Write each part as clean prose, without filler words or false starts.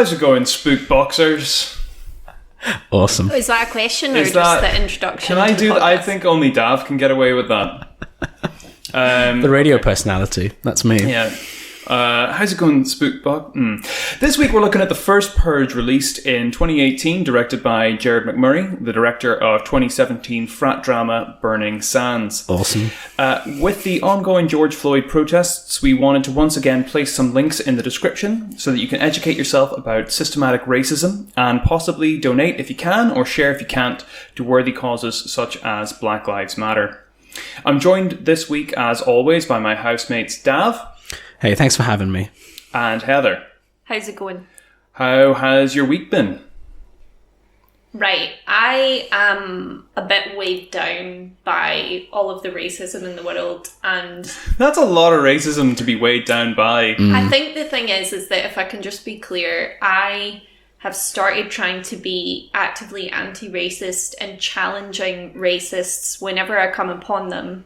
How's it going, SpookBoxers? Awesome. Is that a question or just the introduction? Can I do that? I think only Dav can get away with that. The radio personality. That's me. Yeah. How's it going, SpookBox? This week we're looking at the First Purge, released in 2018, directed by Jared McMurray, the director of 2017 frat drama Burning Sands. Awesome. With the ongoing George Floyd protests, we wanted to once again place some links in the description so that you can educate yourself about systematic racism and possibly donate if you can, or share if you can't, to worthy causes such as Black Lives Matter. I'm joined this week, as always, by my housemates Dav. Hey, thanks for having me. And Heather. How's it going? How has your week been? Right, I am a bit weighed down by all of the racism in the world, and that's a lot of racism to be weighed down by. I think the thing is that if I can just be clear, I have started trying to be actively anti-racist and challenging racists whenever I come upon them.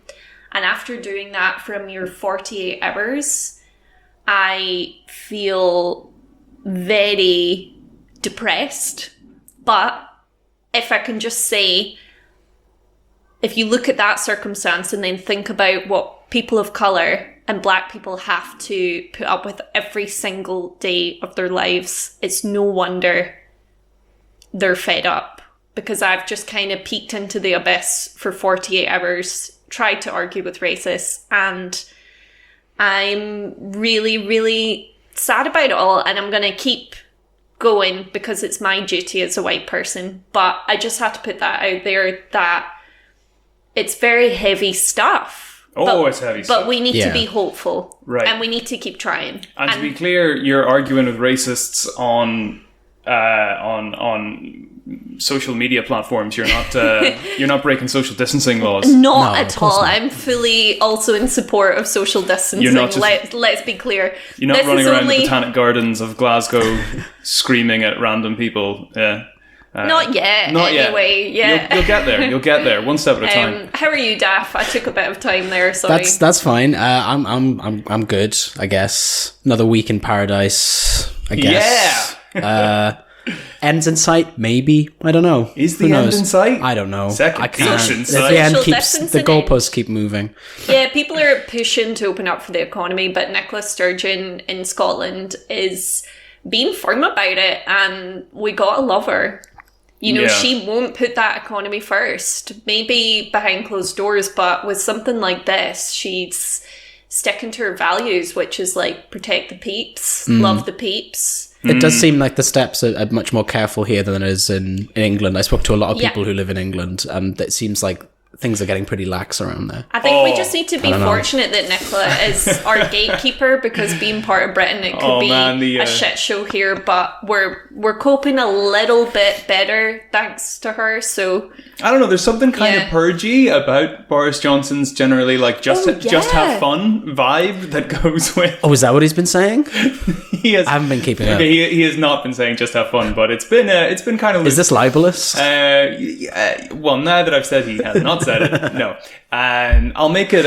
And after doing that for a mere 48 hours, I feel very depressed. But if I can just say, if you look at that circumstance and then think about what people of colour and black people have to put up with every single day of their lives, it's no wonder they're fed up. Because I've just kind of peeked into the abyss for 48 hours, tried to argue with racists, and I'm really, really sad about it all, and I'm going to keep going because it's my duty as a white person. But I just have to put that out there that it's very heavy stuff. It's heavy stuff. But we need to be hopeful. Right. And we need to keep trying. And to be clear, you're arguing with racists on social media platforms. You're not breaking social distancing laws. Not at all. I'm fully also in support of social distancing. You're not let's be clear. You're not running around the Botanic Gardens of Glasgow screaming at random people. Yeah. Not yet. Not anyway, yet. You'll get there. You'll get there, one step at a time. How are you, Daff? I took a bit of time there. Sorry. That's fine. I'm good. I guess another week in paradise. I guess. Yeah. Ends in sight, maybe. I don't know. Is the end in sight? I don't know. I can't. If the end the goalposts keep moving. Yeah, people are pushing to open up for the economy, but Nicola Sturgeon in Scotland is being firm about it, and we gotta love her. She won't put that economy first. Maybe behind closed doors, but with something like this, she's sticking to her values, which is like protect the peeps, love the peeps. It does seem like the steps are much more careful here than it is in England. I spoke to a lot of people who live in England, and it seems like things are getting pretty lax around there. I think we just need to be fortunate that Nicola is our gatekeeper, because being part of Britain, it could be a shit show here, but we're coping a little bit better thanks to her. So I don't know, there's something kind of purgy about Boris Johnson's generally like just have fun vibe that goes with. Oh, is that what he's been saying? I haven't been keeping up. He has not been saying just have fun, but it's been kind of. Is this libelous? Well, now that I've said he has not said it, no. And I'll make it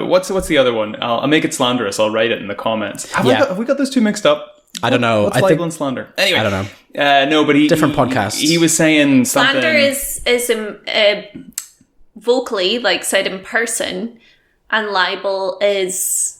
what's the other one? I'll make it slanderous. I'll write it in the comments. Have we got those two mixed up? I don't know. What's libel and slander? Anyway, I don't know. No, but different podcasts. He was saying something. Slander is vocally, like said in person, and libel is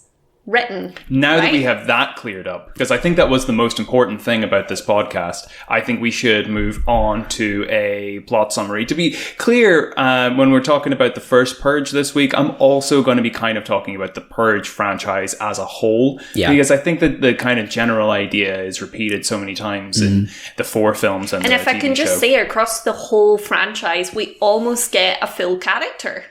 written. Now that we have that cleared up, because I think that was the most important thing about this podcast, I think we should move on to a plot summary. To be clear, when we're talking about the First Purge this week, I'm also going to be kind of talking about the Purge franchise as a whole, because I think that the kind of general idea is repeated so many times in the 4 films and if I can just say, across the whole franchise, we almost get a full character.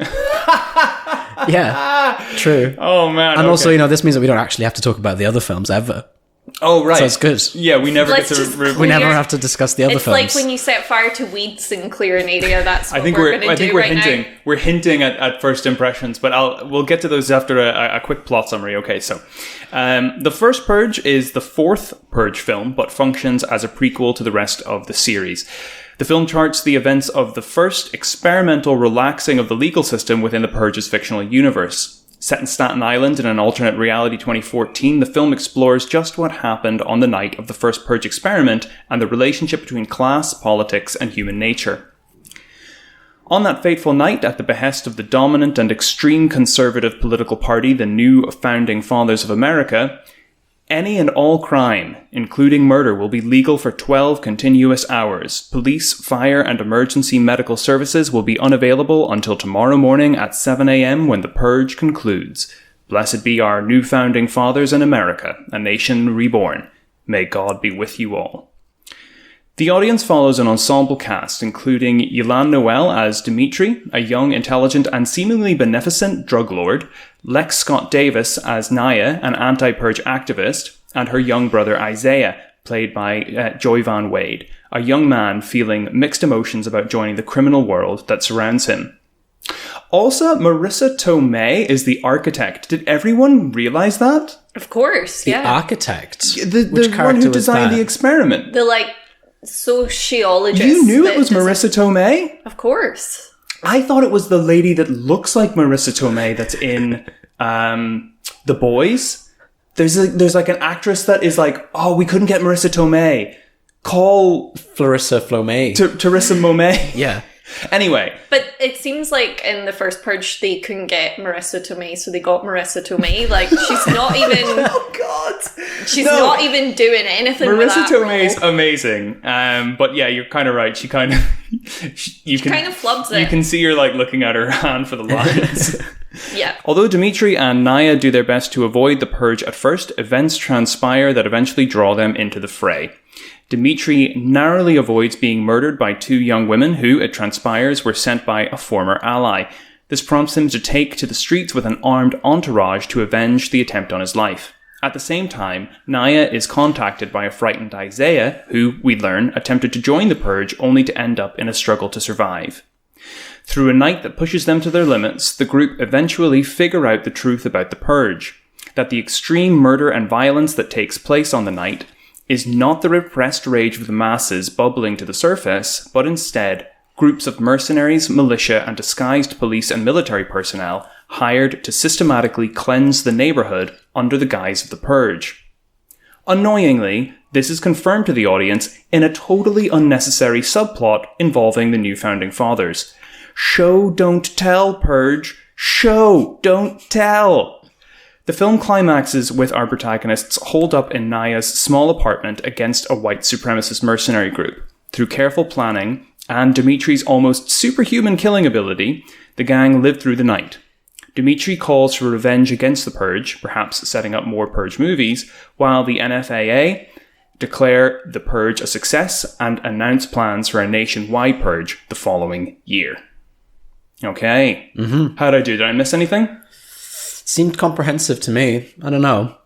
Yeah, true. Oh man. And also, this means that we don't actually have to talk about the other films ever. Oh, right. So it's good. Yeah, we never we never have to discuss the other films. It's like when you set fire to weeds and clear an area. That's what we're going to do now. We're hinting at first impressions, but we'll get to those after a quick plot summary. Okay, so the First Purge is the 4th Purge film, but functions as a prequel to the rest of the series. The film charts the events of the first experimental relaxing of the legal system within the Purge's fictional universe. Set in Staten Island in an alternate reality 2014, the film explores just what happened on the night of the First Purge experiment and the relationship between class, politics, and human nature. On that fateful night, at the behest of the dominant and extreme conservative political party, the New Founding Fathers of America, any and all crime, including murder, will be legal for 12 continuous hours. Police, fire, and emergency medical services will be unavailable until tomorrow morning at 7 a.m. when the purge concludes. Blessed be our New Founding Fathers in America, a nation reborn. May God be with you all. The audience follows an ensemble cast, including Yolande Noel as Dimitri, a young, intelligent, and seemingly beneficent drug lord, Lex Scott Davis as Naya, an anti-purge activist, and her young brother Isaiah, played by Joy Van Wade, a young man feeling mixed emotions about joining the criminal world that surrounds him. Also, Marisa Tomei is the architect. Did everyone realize that? Of course, yeah. The architect? The one who designed the experiment. The, sociologist. You knew it was Marisa Tomei? Of course. I thought it was the lady that looks like Marisa Tomei that's in The Boys. There's like an actress that is like, oh, we couldn't get Marisa Tomei. Call Clarissa Flomé. Teresa Momei. Yeah. Anyway. But it seems like in the First Purge they couldn't get Marisa Tomei, so they got Marisa Tomei. She's not even... oh, God! She's not even doing anything with that Marisa Tomei's role. Amazing. But yeah, you're kind of right. She kind of... She kind of flubs it. You can see her, looking at her hand for the lines. Yeah. Although Dimitri and Naya do their best to avoid the purge at first, events transpire that eventually draw them into the fray. Dimitri narrowly avoids being murdered by two young women who, it transpires, were sent by a former ally. This prompts him to take to the streets with an armed entourage to avenge the attempt on his life. At the same time, Naya is contacted by a frightened Isaiah, who, we learn, attempted to join the purge only to end up in a struggle to survive. Through a night that pushes them to their limits, the group eventually figure out the truth about the purge. That the extreme murder and violence that takes place on the night is not the repressed rage of the masses bubbling to the surface, but instead groups of mercenaries, militia, and disguised police and military personnel hired to systematically cleanse the neighborhood under the guise of the purge. Annoyingly, this is confirmed to the audience in a totally unnecessary subplot involving the New Founding Fathers. Show, don't tell, purge. Show, don't tell. The film climaxes with our protagonists holed up in Naya's small apartment against a white supremacist mercenary group. Through careful planning and Dimitri's almost superhuman killing ability, the gang live through the night. Dimitri calls for revenge against the purge, perhaps setting up more purge movies, while the NFAA declare the purge a success and announce plans for a nationwide purge the following year. Okay. Mm-hmm. How'd I do? Did I miss anything? Seemed comprehensive to me. I don't know.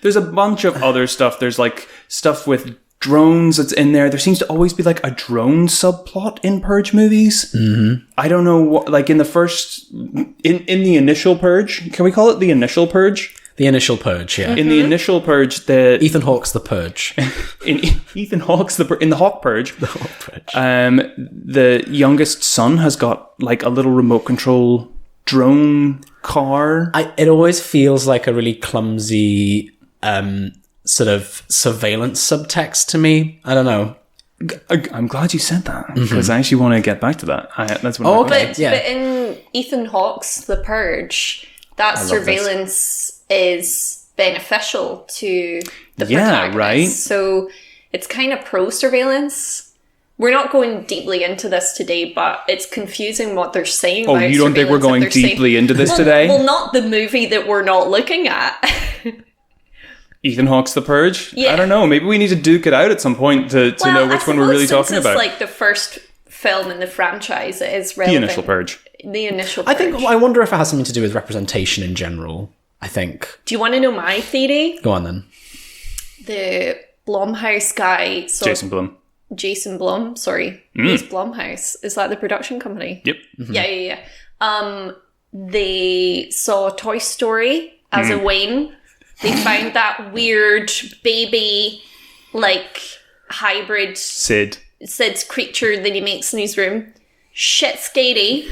There's a bunch of other stuff. There's stuff with drones that's in there. There seems to always be a drone subplot in Purge movies. Mm-hmm. I don't know what, in the first, in the initial Purge, can we call it the initial Purge? The initial Purge, yeah. In the initial Purge, Ethan Hawke's the Purge. in the Hawk Purge. The Hawk Purge. The youngest son has got a little remote control drone car. It always feels like a really clumsy sort of surveillance subtext to me. I don't know. I'm glad you said that because I actually want to get back to that. That's what. Okay. But in Ethan Hawke's The Purge, that surveillance is beneficial to the protagonist. Right. So it's kind of pro-surveillance. We're not going deeply into this today, but it's confusing what they're saying. Oh, you don't think we're going deeply into this today? Well, not the movie that we're not looking at. Ethan Hawke's The Purge? Yeah. I don't know. Maybe we need to duke it out at some point to know which one we're really talking about. It's the first film in the franchise. It is relevant. The initial Purge. The initial Purge. I wonder if it has something to do with representation in general. I think. Do you want to know my theory? Go on then. The Blumhouse guy. Jason Blum, sorry. He's Blumhouse. Is that the production company? Yep. Mm-hmm. Yeah. They saw Toy Story as a Wayne. They found that weird baby, hybrid Sid's creature that he makes in his room. Shit scary.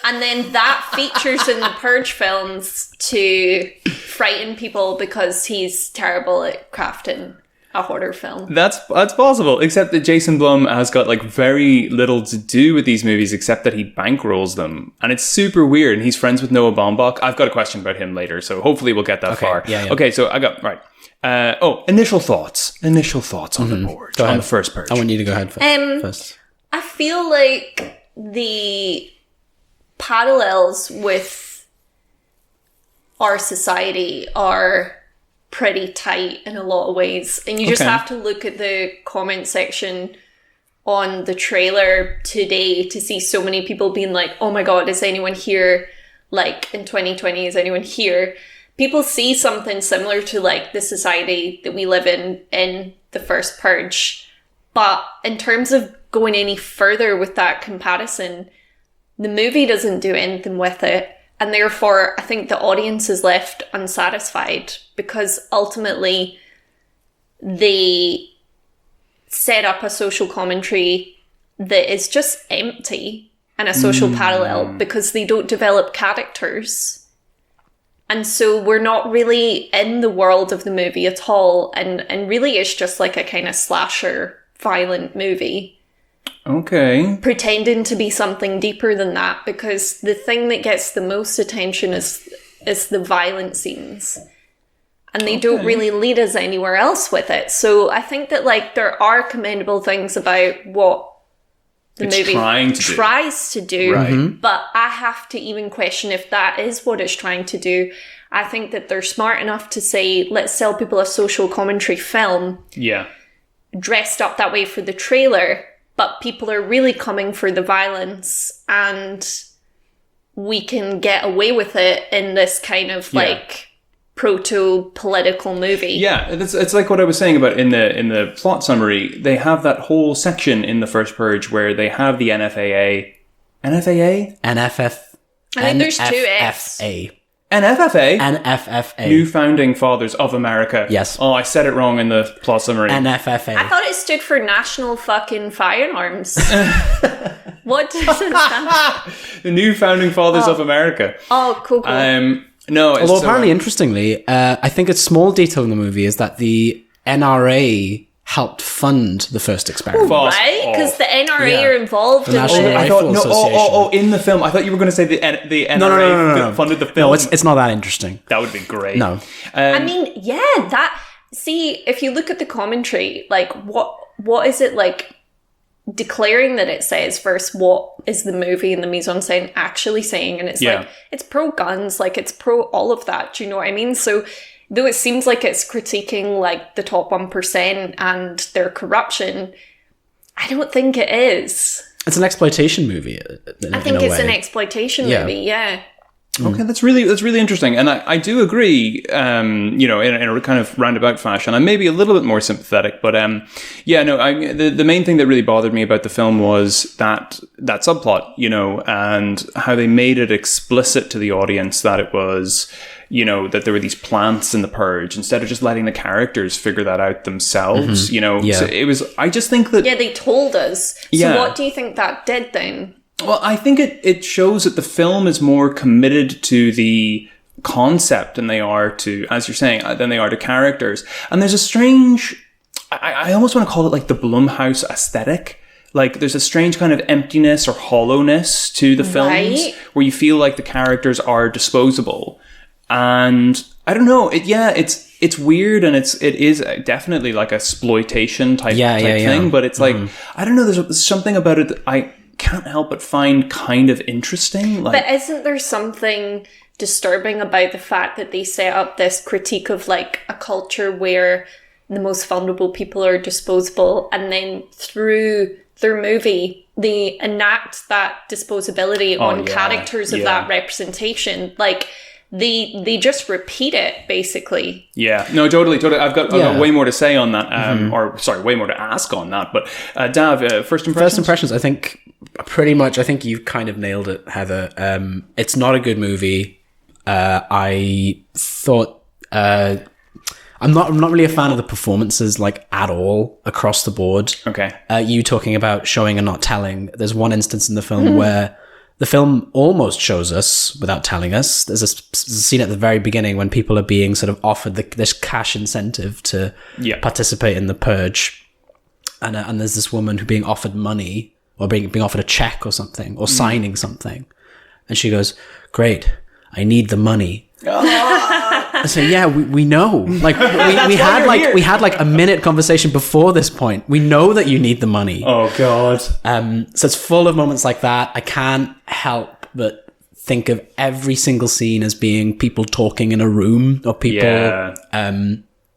And then that features in the Purge films to frighten people because he's terrible at crafting a horror film. That's possible, except that Jason Blum has got like very little to do with these movies except that he bankrolls them, and it's super weird. And he's friends with Noah Baumbach. I've got a question about him later, so hopefully we'll get that far. Yeah. Okay, so I got right. Initial thoughts on the Purge, on the First Purge. I want you to go ahead first. I feel like the parallels with our society are pretty tight in a lot of ways, and you just have to look at the comment section on the trailer today to see so many people being like, oh my god, is anyone here, like in 2020, is anyone here? People see something similar to like the society that we live in the First Purge, but in terms of going any further with that comparison, the movie doesn't do anything with it. And therefore, I think the audience is left unsatisfied because ultimately they set up a social commentary that is just empty and a social parallel because they don't develop characters. And so we're not really in the world of the movie at all. And really it's just like a kind of slasher violent movie. Okay. Pretending to be something deeper than that, because the thing that gets the most attention is the violent scenes. And they don't really lead us anywhere else with it. So I think that like there are commendable things about what the movie tries to do. Right. But I have to even question if that is what it's trying to do. I think that they're smart enough to say, let's sell people a social commentary film. Yeah. Dressed up that way for the trailer. But people are really coming for the violence, and we can get away with it in this kind of like proto-political movie. Yeah, it's like what I was saying about in the plot summary. They have that whole section in the First Purge where they have the NFAA. NFF. I think there's two Fs. NFFA? NFFA. New Founding Fathers of America. Yes. Oh, I said it wrong in the plot summary. NFFA. I thought it stood for National Fucking Firearms. What does it stand for? The New Founding Fathers of America. Oh, cool. No, although apparently, interestingly, I think a small detail in the movie is that the NRA helped fund the first experiment. Right? Because the NRA are involved in National it. I thought, Rifle Association. in the film. I thought you were going to say the NRA No. funded the film. No, it's not that interesting. That would be great. No. I mean, see, if you look at the commentary, like, what is it, like, declaring that it says versus what is the movie and the mise-en-scène actually saying? And it's like, it's pro-guns, like, it's pro all of that, do you know what I mean? So, though it seems like it's critiquing, like, the top 1% and their corruption, I don't think it is. It's an exploitation movie. I think it's an exploitation movie, yeah. Okay, that's really interesting, and I do agree. In a kind of roundabout fashion, I'm maybe a little bit more sympathetic, but the main thing that really bothered me about the film was that subplot, and how they made it explicit to the audience that it was, that there were these plants in the Purge instead of just letting the characters figure that out themselves. So it was. I just think that they told us. So what do you think that did then? Well, I think it shows that the film is more committed to the concept than they are to, as you're saying, than they are to characters. And there's a strange, I almost want to call it like the Blumhouse aesthetic. Like there's a strange kind of emptiness or hollowness to the films where you feel like the characters are disposable. And I don't know, it's weird, and it is definitely like a exploitation type thing. But it's like, I don't know, there's something about it that I can't help but find kind of interesting. But isn't there something disturbing about the fact that they set up this critique of like a culture where the most vulnerable people are disposable, and then through their movie they enact that disposability on characters of that representation? Like they just repeat it, basically. Yeah, no, totally. I've got way more to say on that, way more to ask on that. But Dav, first impressions? First impressions, I think you've kind of nailed it, Heather. It's not a good movie. I thought I'm not really a fan of the performances, like, at all across the board. Okay. You talking about showing and not telling. There's one instance in the film where the film almost shows us, without telling us, there's a scene at the very beginning when people are being sort of offered this cash incentive to participate in the purge. And there's this woman who being offered money, or being offered a check or something, or signing something. And she goes, "Great, I need the money." I say, yeah, we know. Like we had like a minute conversation before this point. We know that you need the money. Oh God. So it's full of moments like that. I can't help but think of every single scene as being people talking in a room, or people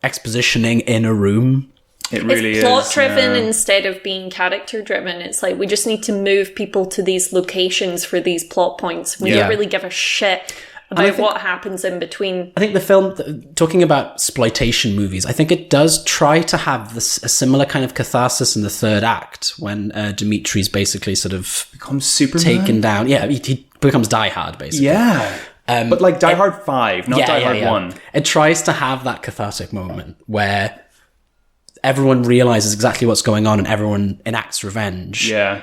expositioning in a room. It really it's plot driven instead of being character driven. It's like, we just need to move people to these locations for these plot points. We don't really give a shit about what happens in between. I think the film, talking about exploitation movies, I think it does try to have a similar kind of catharsis in the third act, when Dimitri's basically sort of becomes Superman, taken down. Yeah, he becomes Die Hard, basically. Yeah. But like Die Hard 5, not Die Hard 1. It tries to have that cathartic moment where everyone realizes exactly what's going on and everyone enacts revenge. Yeah.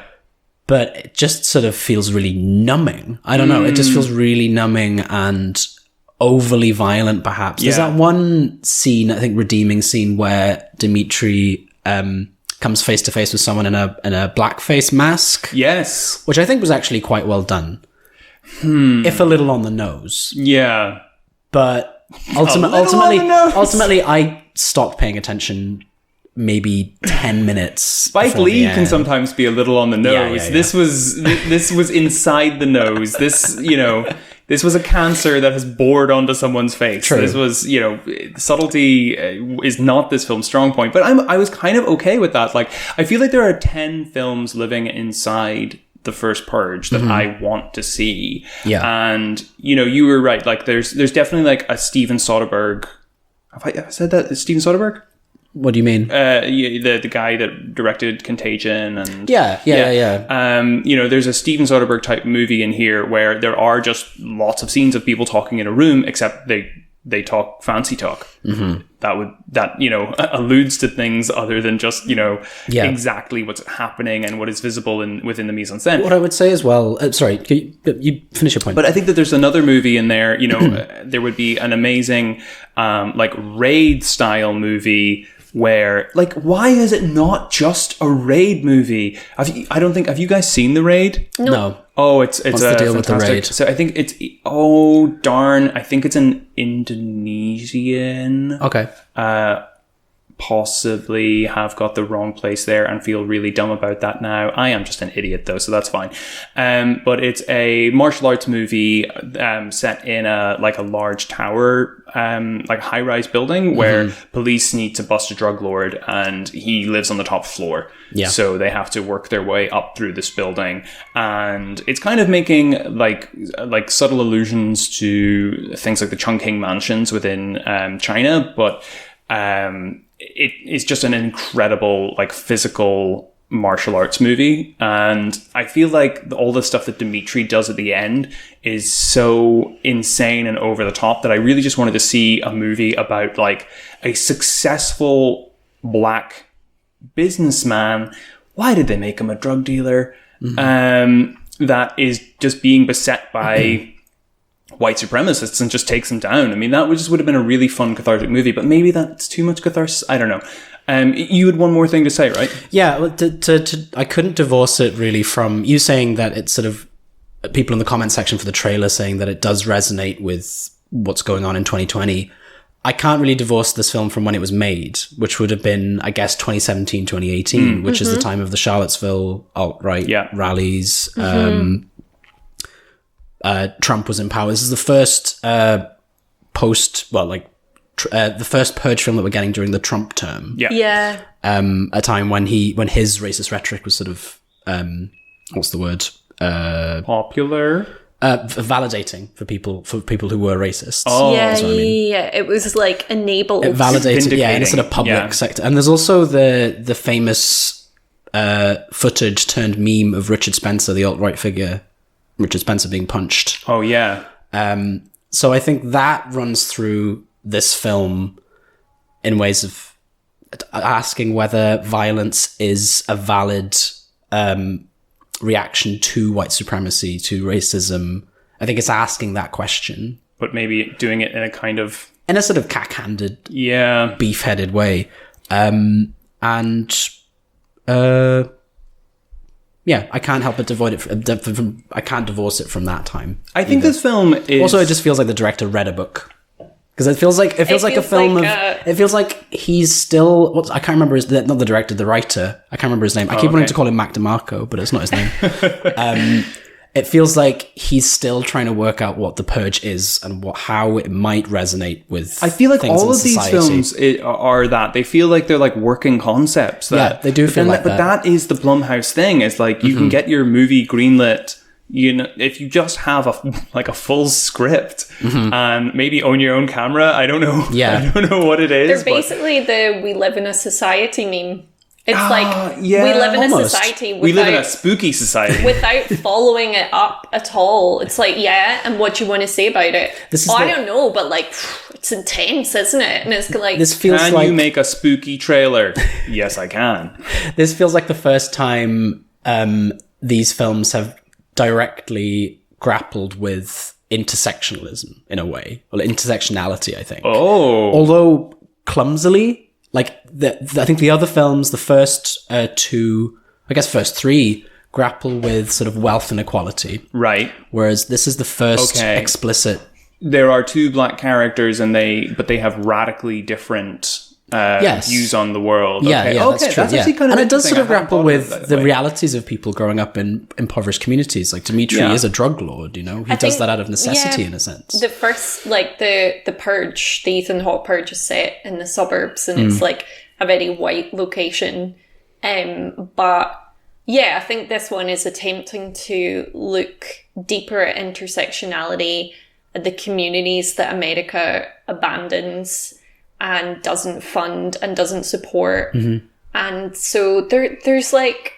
But it just sort of feels really numbing. I don't know. It just feels really numbing and overly violent, perhaps. There's that one scene, I think, redeeming scene, where Dimitri comes face to face with someone in a blackface mask. Yes. Which I think was actually quite well done. If a little on the nose. Yeah. But ultimately, I stopped paying attention maybe 10 minutes. Spike Lee can sometimes be a little on the nose. Yeah. This was inside the nose. This was a cancer that has bored onto someone's face. True. This was, subtlety is not this film's strong point. But I was kind of okay with that. Like, I feel like there are 10 films living inside the First Purge that I want to see. Yeah. And, you were right. Like, there's definitely like a Steven Soderbergh. Have I said that? Steven Soderbergh? What do you mean? The guy that directed Contagion and yeah. There's a Steven Soderbergh type movie in here where there are just lots of scenes of people talking in a room, except they talk fancy talk. Mm-hmm. That alludes to things other than just exactly what's happening and what is visible within the mise en scène. What I would say as well. Sorry, you finish your point. But I think that there's another movie in there. There would be an amazing raid style movie. Where, like, why is it not just a Raid movie? Have you guys seen The Raid? No. Oh, it's What's the deal with The Raid? So I think it's, I think it's an Indonesian. Okay. Possibly have got the wrong place there and feel really dumb about that now. I am just an idiot though, so that's fine. But it's a martial arts movie set in a large tower, like high-rise building where police need to bust a drug lord and he lives on the top floor. Yeah. So they have to work their way up through this building, and it's kind of making like subtle allusions to things like the Chongqing mansions within China, but it is just an incredible, like, physical martial arts movie. And I feel like all the stuff that Dimitri does at the end is so insane and over the top that I really just wanted to see a movie about, like, a successful black businessman. Why did they make him a drug dealer? That is just being beset by white supremacists and just takes them down. I mean, that would have been a really fun cathartic movie, but maybe that's too much catharsis. I don't know. You had one more thing to say, right? Yeah, well, I couldn't divorce it really from you saying that it's sort of people in the comment section for the trailer saying that it does resonate with what's going on in 2020. I can't really divorce this film from when it was made, which would have been, I guess, 2017, 2018, which is the time of the Charlottesville alt-right rallies. Trump was in power. This is the first the first Purge film that we're getting during the Trump term. Yeah. A time when his racist rhetoric was sort of what's the word? Popular. Validating for people who were racists. Oh, yeah, yeah. It was like enabled. It validated, in a sort of public sector. And there's also the famous footage turned meme of Richard Spencer, the alt-right figure. Richard Spencer being punched. Oh, yeah. So I think that runs through this film in ways of asking whether violence is a valid reaction to white supremacy, to racism. I think it's asking that question. But maybe doing it in a kind of... in a sort of cack-handed, yeah, beef-headed way. Yeah, I can't help but avoid it. I can't divorce it from that time. I think this film is... Also, it just feels like the director read a book. Because it feels like a film of... It feels like he's still... I can't remember not the director, the writer. I can't remember his name. I keep wanting to call him Mac DeMarco, but it's not his name. It feels like he's still trying to work out what The Purge is and how it might resonate with I feel like things all in of these society. films are that. They feel like they're like working concepts. Yeah, they do feel like that. But that is the Blumhouse thing. It's like you can get your movie greenlit, you know, if you just have a full script and maybe own your own camera. I don't know. Yeah. I don't know what it is. They're basically the "we live in a society" meme. It's yeah, we live in almost. a society. We live in a spooky society. Without following it up at all. It's like, yeah, and what do you want to say about it? I don't know, but like, it's intense, isn't it? And it's like... This feels can like... you make a spooky trailer? Yes, I can. This feels like the first time these films have directly grappled with intersectionalism in a way. Well, intersectionality, I think. Oh. Although clumsily... Like, I think the other films, the first first three, grapple with sort of wealth inequality. Right. Whereas this is the first explicit... There are two black characters, but they have radically different views on the world. Yeah, okay. yeah, Okay, that's true. that's actually kind of and it does sort of interesting. I hadn't grapple thought with of it the that way. realities of people growing up in impoverished communities. Like, Dimitri is a drug lord, you know? He does that out of necessity, in a sense. The first, like, the Purge, the Ethan Hawke Purge is set in the suburbs, and it's, like, a very white location. But, yeah, I think this one is attempting to look deeper at intersectionality, at the communities that America abandons and doesn't fund and doesn't support. And so there's like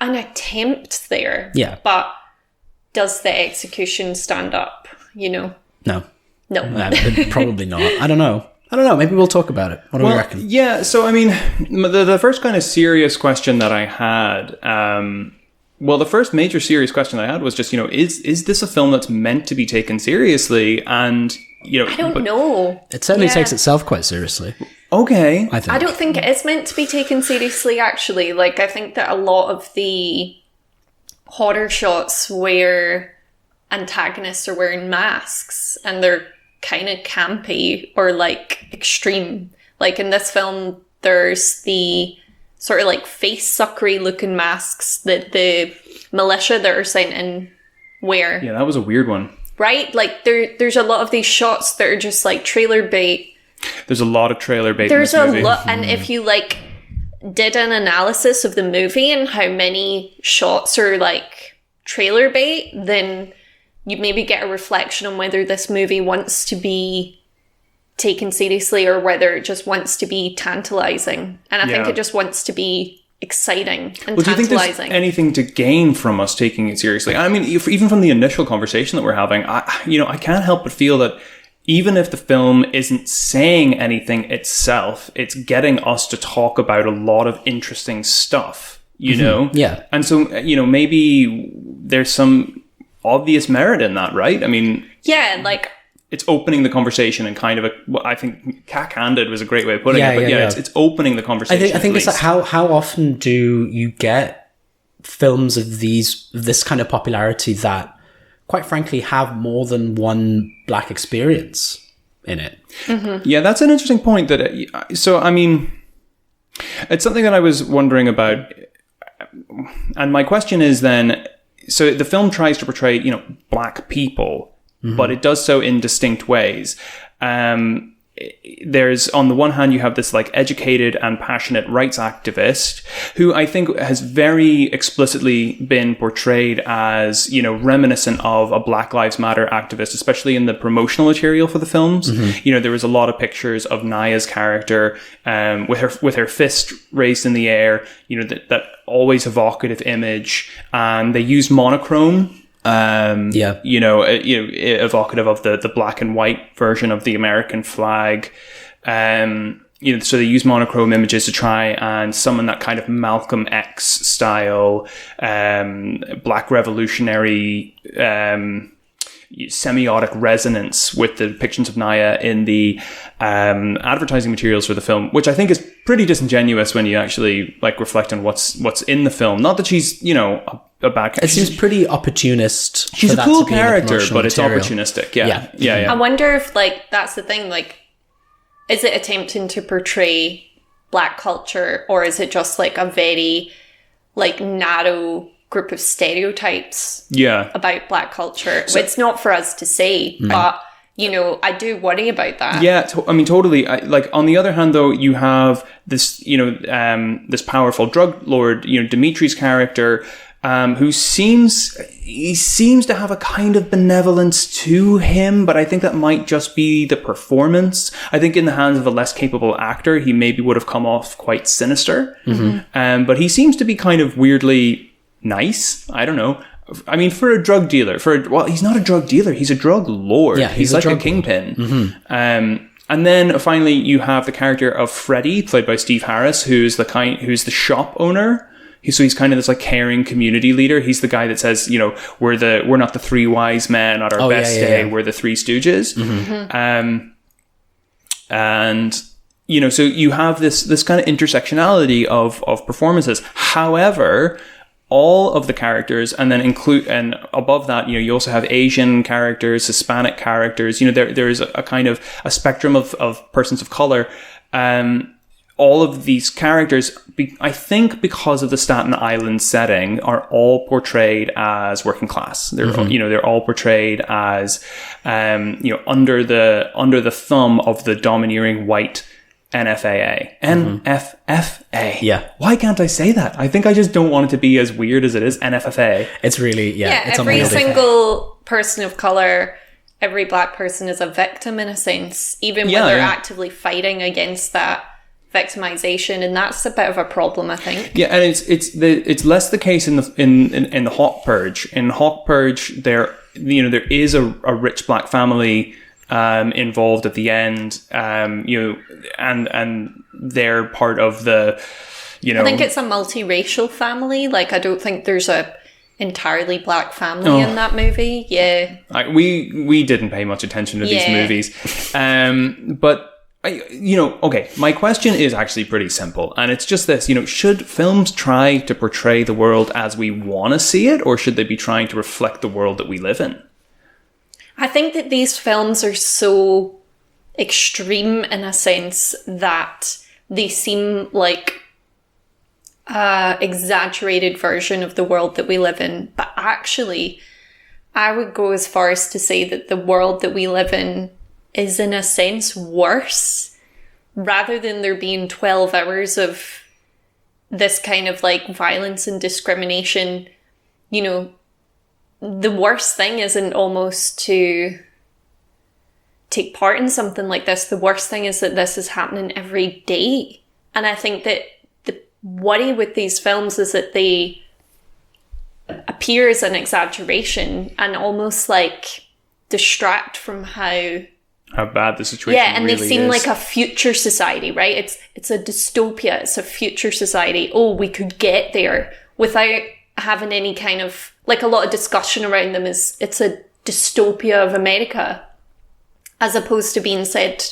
an attempt there. Yeah. But does the execution stand up, you know? No. Probably not. I don't know. Maybe we'll talk about it. What do we reckon? Yeah, so I mean, the first kind of serious question that I had, the first major serious question I had was just, you know, is this a film that's meant to be taken seriously? And, you know... I don't know. It certainly takes itself quite seriously. Okay. I think. I don't think it is meant to be taken seriously, actually. Like, I think that a lot of the horror shots where antagonists are wearing masks and they're kind of campy or, like, extreme. Like, in this film, there's the sort of, like, face-suckery looking masks that the militia that are sent in wear. Yeah, that was a weird one. Right? Like, there's a lot of these shots that are just, like, trailer bait. There's a lot of trailer bait There's in this movie. a lot, and if you, like, did an analysis of the movie and how many shots are, like, trailer bait, then you'd maybe get a reflection on whether this movie wants to be taken seriously or whether it just wants to be tantalizing. And I think it just wants to be exciting and Well, do you think there's tantalizing. anything to gain from us taking it seriously? I mean, even from the initial conversation that we're having, I can't help but feel that even if the film isn't saying anything itself, it's getting us to talk about a lot of interesting stuff, you know? Yeah. And so, you know, maybe there's some obvious merit in that, right? I mean... Yeah, like... It's opening the conversation and kind of I think cack-handed was a great way of putting it, but it's opening the conversation. I think it's like how often do you get films of this kind of popularity that, quite frankly, have more than one black experience in it? Mm-hmm. Yeah, that's an interesting point. So I mean, it's something that I was wondering about, and my question is then: so the film tries to portray, you know, black people. But it does so in distinct ways. There's, on the one hand, you have this like educated and passionate rights activist who I think has very explicitly been portrayed as, you know, reminiscent of a Black Lives Matter activist, especially in the promotional material for the films. You know, there was a lot of pictures of Naya's character with her fist raised in the air, you know, that always evocative image. And they used monochrome. You know, evocative of the black and white version of the American flag. And so they use monochrome images to try and summon that kind of Malcolm X style, black revolutionary, semiotic resonance with the depictions of Naya in the advertising materials for the film, which I think is pretty disingenuous when you actually like reflect on what's in the film. Not that she's, a bad. It seems pretty opportunist. She's a cool character, but it's material. opportunistic. Yeah. I wonder if that's the thing. Is it attempting to portray black culture, or is it just a very narrow group of stereotypes about black culture? So, it's not for us to say, but I do worry about that. Yeah, totally. On the other hand, though, you have this, this powerful drug lord, Dimitri's character, who seems to have a kind of benevolence to him, but I think that might just be the performance. I think in the hands of a less capable actor, he maybe would have come off quite sinister. Mm-hmm. But he seems to be kind of weirdly nice. I don't know. I mean, for a drug dealer, he's not a drug dealer. He's a drug lord. Yeah, he's like a kingpin. Mm-hmm. And then finally, you have the character of Freddie, played by Steve Harris, who's the shop owner. He's kind of this caring community leader. He's the guy that says, we're not the three wise men at our best day. We're the three stooges. Mm-hmm. And so you have this kind of intersectionality of performances. However, all of the characters, and then and above that, you also have Asian characters, Hispanic characters. There is a kind of a spectrum of persons of color. All of these characters, I think, because of the Staten Island setting, are all portrayed as working class. They're they're all portrayed as under the thumb of the domineering white NFAA. NFFA. Yeah. Why can't I say that? I think I just don't want it to be as weird as it is. NFFA. It's really, it's every single person of color, every black person is a victim in a sense, even when they're actively fighting against that victimization, and that's a bit of a problem, I think. Yeah, and it's less the case in the Hawk Purge. In Hawk Purge, there is a rich black family involved at the end, and they're part of the, I think it's a multiracial family. I don't think there's a entirely black family in that movie. Yeah, we didn't pay much attention to these movies, but. Okay, my question is actually pretty simple, and it's just this, should films try to portray the world as we want to see it, or should they be trying to reflect the world that we live in? I think that these films are so extreme in a sense that they seem like an exaggerated version of the world that we live in, but actually, I would go as far as to say that the world that we live in is in a sense worse, rather than there being 12 hours of this kind of violence and discrimination. The worst thing isn't almost to take part in something like this. The worst thing is that this is happening every day. And I think that the worry with these films is that they appear as an exaggeration and almost distract from how bad the situation and really they seem is. like a future society, right? It's a dystopia. It's a future society. Oh, we could get there without having any kind of a lot of discussion around them. It's a dystopia of America, as opposed to being said,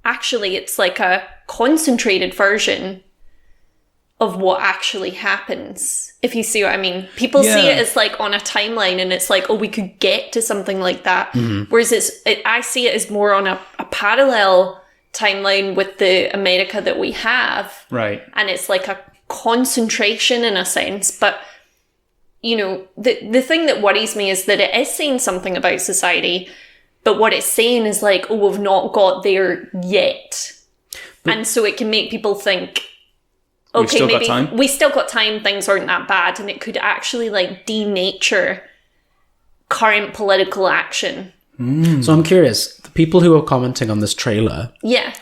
actually, it's a concentrated version of what actually happens, if you see what I mean. People see it as on a timeline, and it's we could get to something like that. Mm-hmm. Whereas I see it as more on a parallel timeline with the America that we have. Right. And it's a concentration in a sense. But, the thing that worries me is that it is saying something about society, but what it's saying is we've not got there yet. And so it can make people think, okay, maybe we still got time, things aren't that bad, and it could actually denature current political action. So I'm curious, the people who are commenting on this trailer,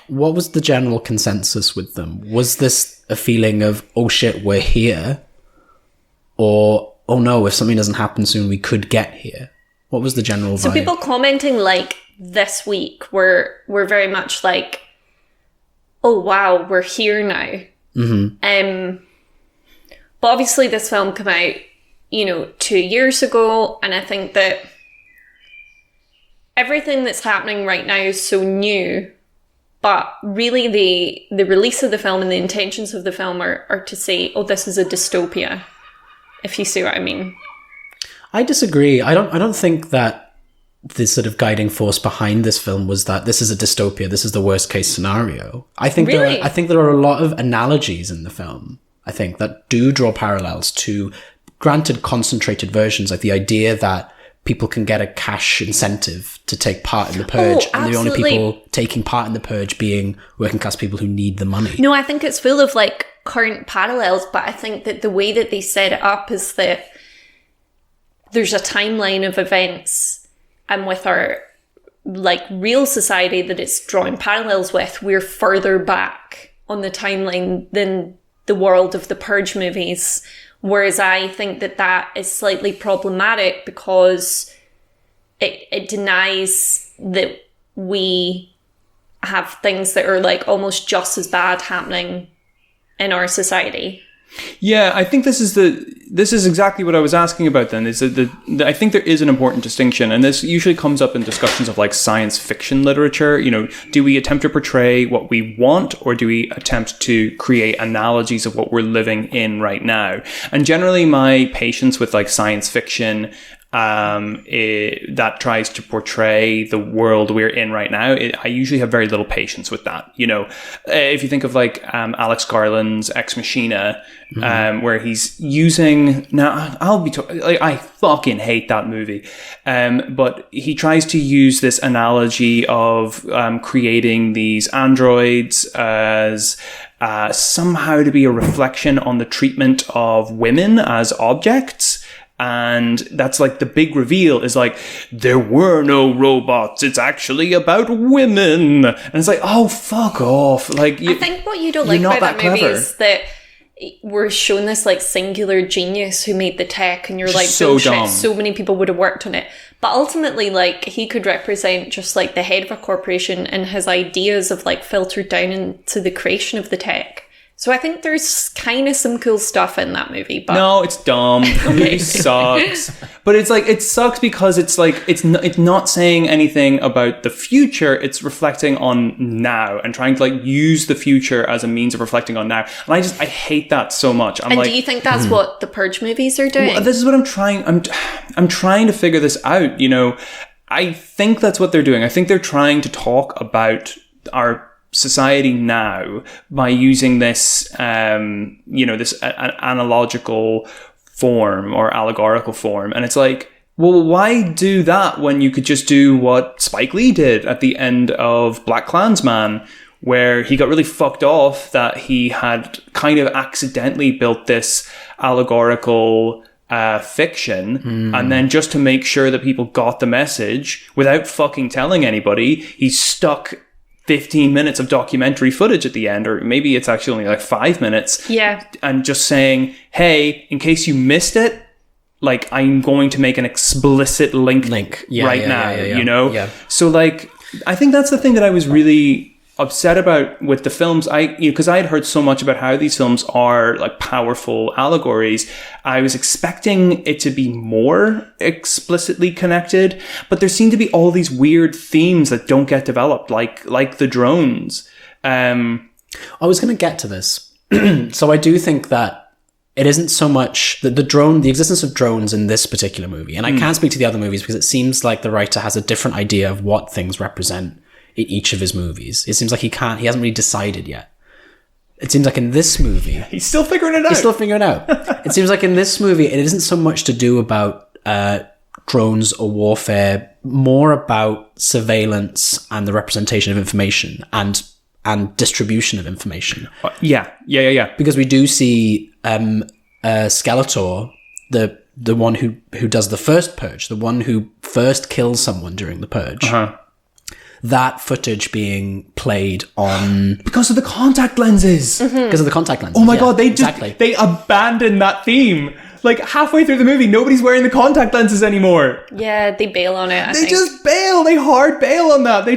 what was the general consensus with them? Was this a feeling of, oh shit, we're here? Or, oh no, if something doesn't happen soon, we could get here? What was the general vibe? So people commenting this week were very much oh wow, we're here now. But obviously this film came out, 2 years ago, and I think that everything that's happening right now is so new, but really the release of the film and the intentions of the film are to say, oh, this is a dystopia, if you see what I mean. I disagree. I don't think that the sort of guiding force behind this film was that this is a dystopia, this is the worst case scenario. I think there are a lot of analogies in the film, I think, that do draw parallels to, granted, concentrated versions, like the idea that people can get a cash incentive to take part in the purge, and the only people taking part in the purge being working class people who need the money. No, I think it's full of like current parallels, but I think that the way that they set it up is that there's a timeline of events, and with our like real society that it's drawing parallels with, we're further back on the timeline than the world of the Purge movies. Whereas I think that is slightly problematic because it denies that we have things that are like almost just as bad happening in our society. Yeah, I think this is exactly what I was asking about then, is that I think there is an important distinction, and this usually comes up in discussions of like science fiction literature. Do we attempt to portray what we want, or do we attempt to create analogies of what we're living in right now? And generally my patience with like science fiction that tries to portray the world we're in right now, I usually have very little patience with that. If you think of like Alex Garland's Ex Machina, where he's using, now I fucking hate that movie, but he tries to use this analogy of creating these androids as somehow to be a reflection on the treatment of women as objects. And that's like the big reveal is like, there were no robots. It's actually about women. And it's like, oh, fuck off. Like, I think what you don't like about that movie is that we're shown this like singular genius who made the tech, and you're like, so bullshit, dumb. So many people would have worked on it. But ultimately, like, he could represent just like the head of a corporation, and his ideas have like filtered down into the creation of the tech. So I think there's kind of some cool stuff in that movie. But no, it's dumb. The movie sucks. But it's like, it sucks because it's like, it's not saying anything about the future. It's reflecting on now and trying to like use the future as a means of reflecting on now. And I hate that so much. And do you think that's what the Purge movies are doing? Well, this is what I'm trying. I'm trying to figure this out. I think that's what they're doing. I think they're trying to talk about our society now by using this, this analogical form or allegorical form. And it's like, well, why do that when you could just do what Spike Lee did at the end of BlacKkKlansman, where he got really fucked off that he had kind of accidentally built this allegorical fiction, and then just to make sure that people got the message without fucking telling anybody, he stuck 15 minutes of documentary footage at the end, or maybe it's actually only like 5 minutes. Yeah. And just saying, hey, in case you missed it, like, I'm going to make an explicit link now. Yeah. So like, I think that's the thing that I was really upset about with the films. Because I had heard so much about how these films are like powerful allegories. I was expecting it to be more explicitly connected, but there seem to be all these weird themes that don't get developed, like the drones. I was going to get to this. So I do think that it isn't so much that the existence of drones in this particular movie, and I can't speak to the other movies because it seems like the writer has a different idea of what things represent in each of his movies. It seems like he hasn't really decided yet. It seems like in this movie, he's still figuring it out. It seems like in this movie, it isn't so much to do about drones or warfare, more about surveillance and the representation of information and distribution of information. Yeah. Because we do see Skeletor, the one who does the first purge, the one who first kills someone during the purge. That footage being played on because of the contact lenses. Because of the contact lenses. Oh my god, they abandoned that theme. like halfway through the movie, nobody's wearing the contact lenses anymore. Yeah, they bail on it. I They think. just bail. They hard bail on that. They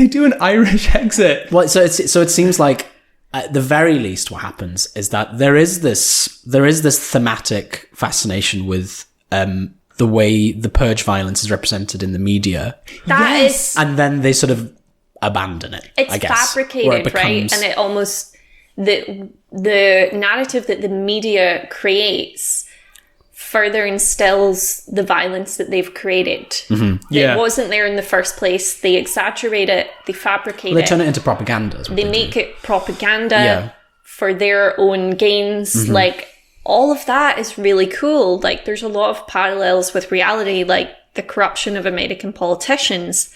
do an Irish exit. Well, so it seems like at the very least, what happens is that there is this thematic fascination with the way the purge violence is represented in the media. That is, and then they sort of abandon it. it's I guess, fabricated, right? And it almost the narrative that the media creates further instills the violence that they've created. Yeah. It wasn't there in the first place. They exaggerate it. They fabricate they it. turn it into propaganda. Is what They do. make it propaganda for their own gains. Like, all of that is really cool. Like, there's a lot of parallels with reality, like the corruption of American politicians,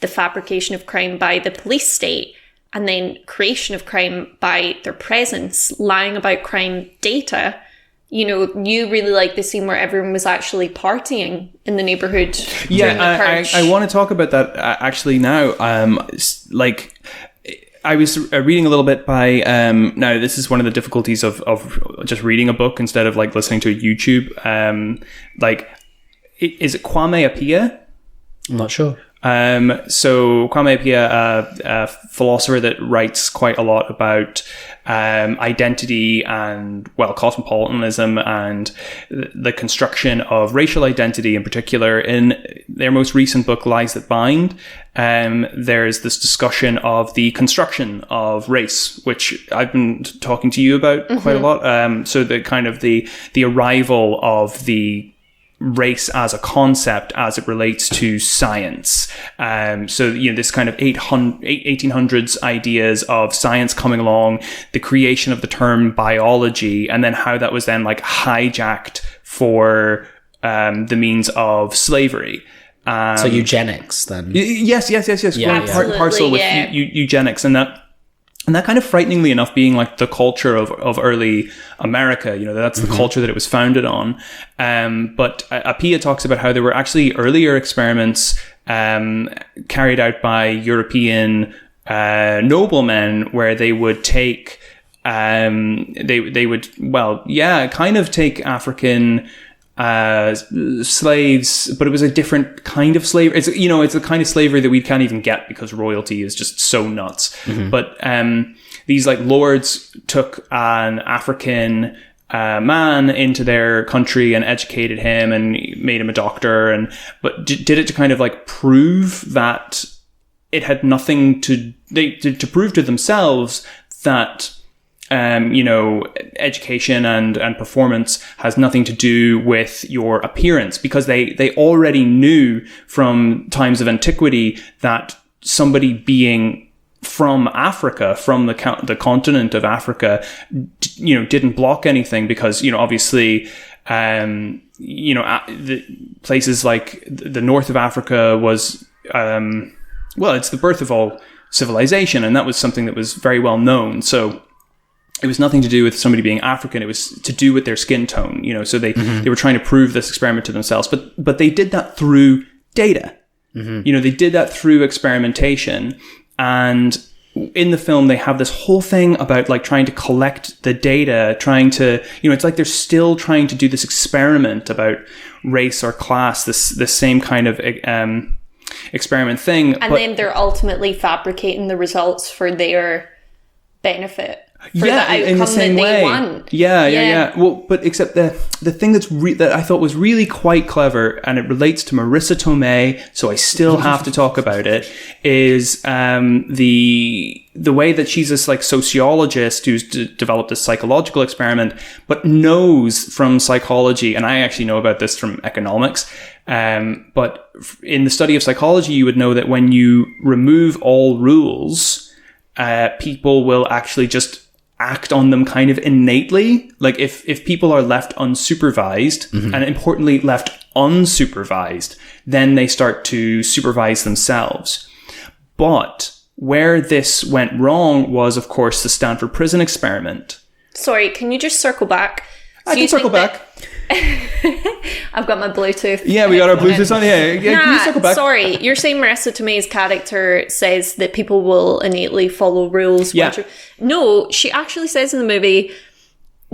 the fabrication of crime by the police state, and then creation of crime by their presence, lying about crime data. You know, you really like the scene where everyone was actually partying in the neighborhood during the purge. I want to talk about that actually now. Like, I was reading a little bit by, now this is one of the difficulties of just reading a book instead of like listening to a YouTube. Like, is it Kwame Appiah? I'm not sure. So Kwame Appiah, a philosopher that writes quite a lot about identity and, well, cosmopolitanism and the construction of racial identity in particular. In their most recent book, Lies That Bind, there's this discussion of the construction of race, which I've been talking to you about quite a lot. So the kind of the arrival of the race as a concept as it relates to science. So, you know, this kind of 1800s ideas of science coming along, the creation of the term biology, and then how that was then like hijacked for the means of slavery. So eugenics then. Yes. Yeah, Part and parcel with eugenics, and that kind of frighteningly enough being like the culture of early America, you know, that's the culture that it was founded on. But Appiah talks about how there were actually earlier experiments carried out by European noblemen where they would take, they would, well, yeah, kind of take African slaves, but it was a different kind of slavery. It's, you know, it's a kind of slavery that we can't even get because royalty is just so nuts. But these like lords took an African man into their country and educated him and made him a doctor, but did it to kind of like prove that it had nothing to prove to themselves that you know, education and performance has nothing to do with your appearance, because they already knew from times of antiquity that somebody being from Africa, from the continent of Africa, you know, didn't block anything, because, you know, obviously, you know, the places like the north of Africa was, well, it's the birth of all civilization, and that was something that was very well known. So it was nothing to do with somebody being African. It was to do with their skin tone, you know, so they were trying to prove this experiment to themselves, but they did that through data. You know, they did that through experimentation. And in the film, they have this whole thing about like trying to collect the data, trying to, you know, it's like they're still trying to do this experiment about race or class, this same kind of experiment thing. And then they're ultimately fabricating the results for their benefit. For the outcome in the same that way. they want. Yeah. Well, but except the thing that I thought was really quite clever, and it relates to Marisa Tomei, so I still have to talk about it, is the way that she's this like sociologist who's developed this psychological experiment, but knows from psychology, and I actually know about this from economics. But in the study of psychology, you would know that when you remove all rules, people will actually just act on them kind of innately. Like if people are left unsupervised, and importantly left unsupervised, then they start to supervise themselves. But where this went wrong was, of course, the Stanford Prison Experiment. Sorry, can you just circle back? I can circle back. I've got my Bluetooth. Yeah, we got our Bluetooth on. Yeah, can you circle back? Sorry, you're saying Marisa Tomei's character says that people will innately follow rules. Yeah. No, she actually says in the movie,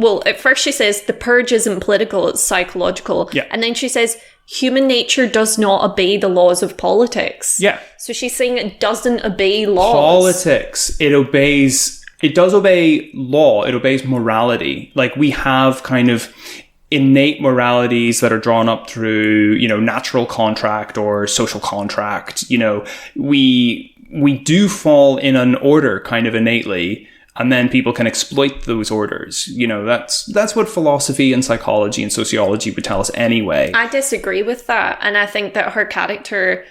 well, at first she says the purge isn't political, it's psychological. Yeah. And then she says human nature does not obey the laws of politics. Yeah. So she's saying it doesn't obey laws. Politics, it does obey law, it obeys morality. Like, we have kind of innate moralities that are drawn up through, natural contract or social contract. We do fall in an order kind of innately, and then people can exploit those orders. That's what philosophy and psychology and sociology would tell us anyway. I disagree with that. And I think that her character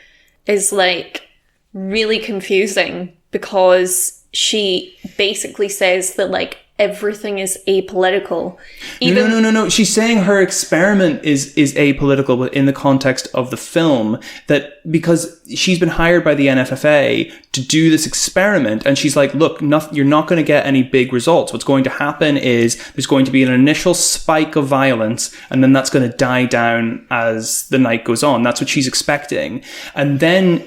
is like really confusing because she basically says that like everything is apolitical. No. She's saying her experiment is apolitical in the context of the film, that because she's been hired by the NFFA to do this experiment, and she's like, look, you're not going to get any big results. What's going to happen is there's going to be an initial spike of violence, and then that's going to die down as the night goes on. That's what she's expecting. And then,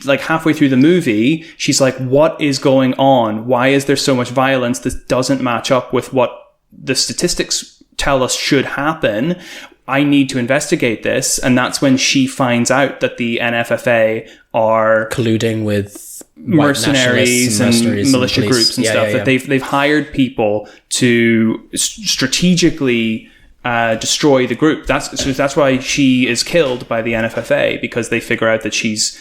like halfway through the movie, she's like, what is going on? Why is there so much violence? This doesn't match up with what the statistics tell us should happen. I need to investigate this. And that's when she finds out that the NFFA are colluding with mercenaries and militia groups and stuff. That they've hired people to strategically destroy the group. That's why she is killed by the NFFA, because they figure out that she's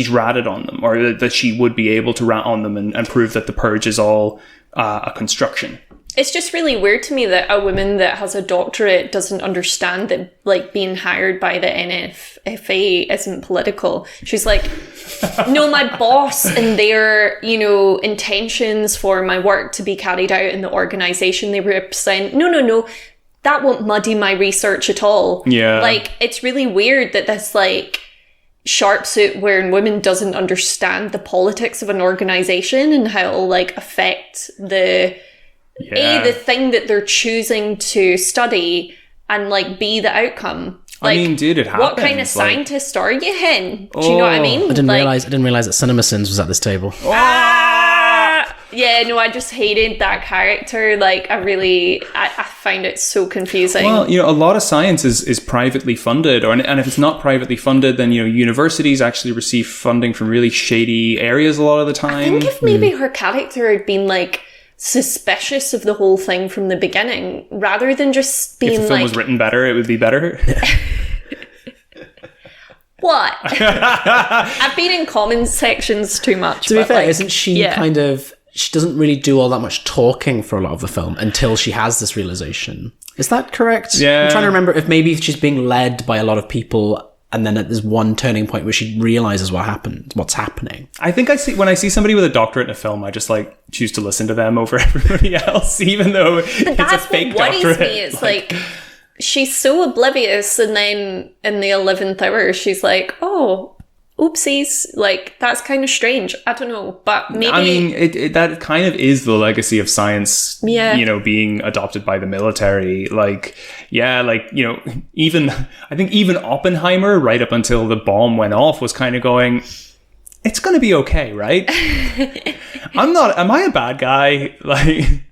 ratted on them, or that she would be able to rat on them and prove that the purge is all a construction. It's just really weird to me that a woman that has a doctorate doesn't understand that, like, being hired by the NFFA isn't political. She's like, no, my boss and their, intentions for my work to be carried out in the organization they represent. No. That won't muddy my research at all. Yeah. Like, it's really weird that this, like, sharp suit wearing woman doesn't understand the politics of an organization and how it'll, like, affect the thing that they're choosing to study, and like B, the outcome. Like, I mean, dude, it happens. What kind of scientist are you in? Do you know what I mean? I didn't realize that CinemaSins was at this table. Yeah, no, I just hated that character. Like, I find it so confusing. Well, a lot of science is privately funded, and if it's not privately funded, then, universities actually receive funding from really shady areas a lot of the time. I think if maybe her character had been, like, suspicious of the whole thing from the beginning, rather than just being like... If the film was written better, it would be better. What? I've been in comment sections too much. To be fair, isn't she kind of... She doesn't really do all that much talking for a lot of the film until she has this realization. Is that correct? Yeah. I'm trying to remember if maybe she's being led by a lot of people, and then there's one turning point where she realizes what's happening. I think when I see somebody with a doctorate in a film, I just like choose to listen to them over everybody else, even though it's a fake doctorate. Me. It's like she's so oblivious, and then in the 11th hour, she's like, "Oh, oopsies!" Like, that's kind of strange. I don't know, but maybe. I mean, that kind of is the legacy of science. Yeah. Being adopted by the military. Like, yeah, like, even Oppenheimer, right up until the bomb went off, was kind of going, it's going to be okay, right? Am I a bad guy? Like,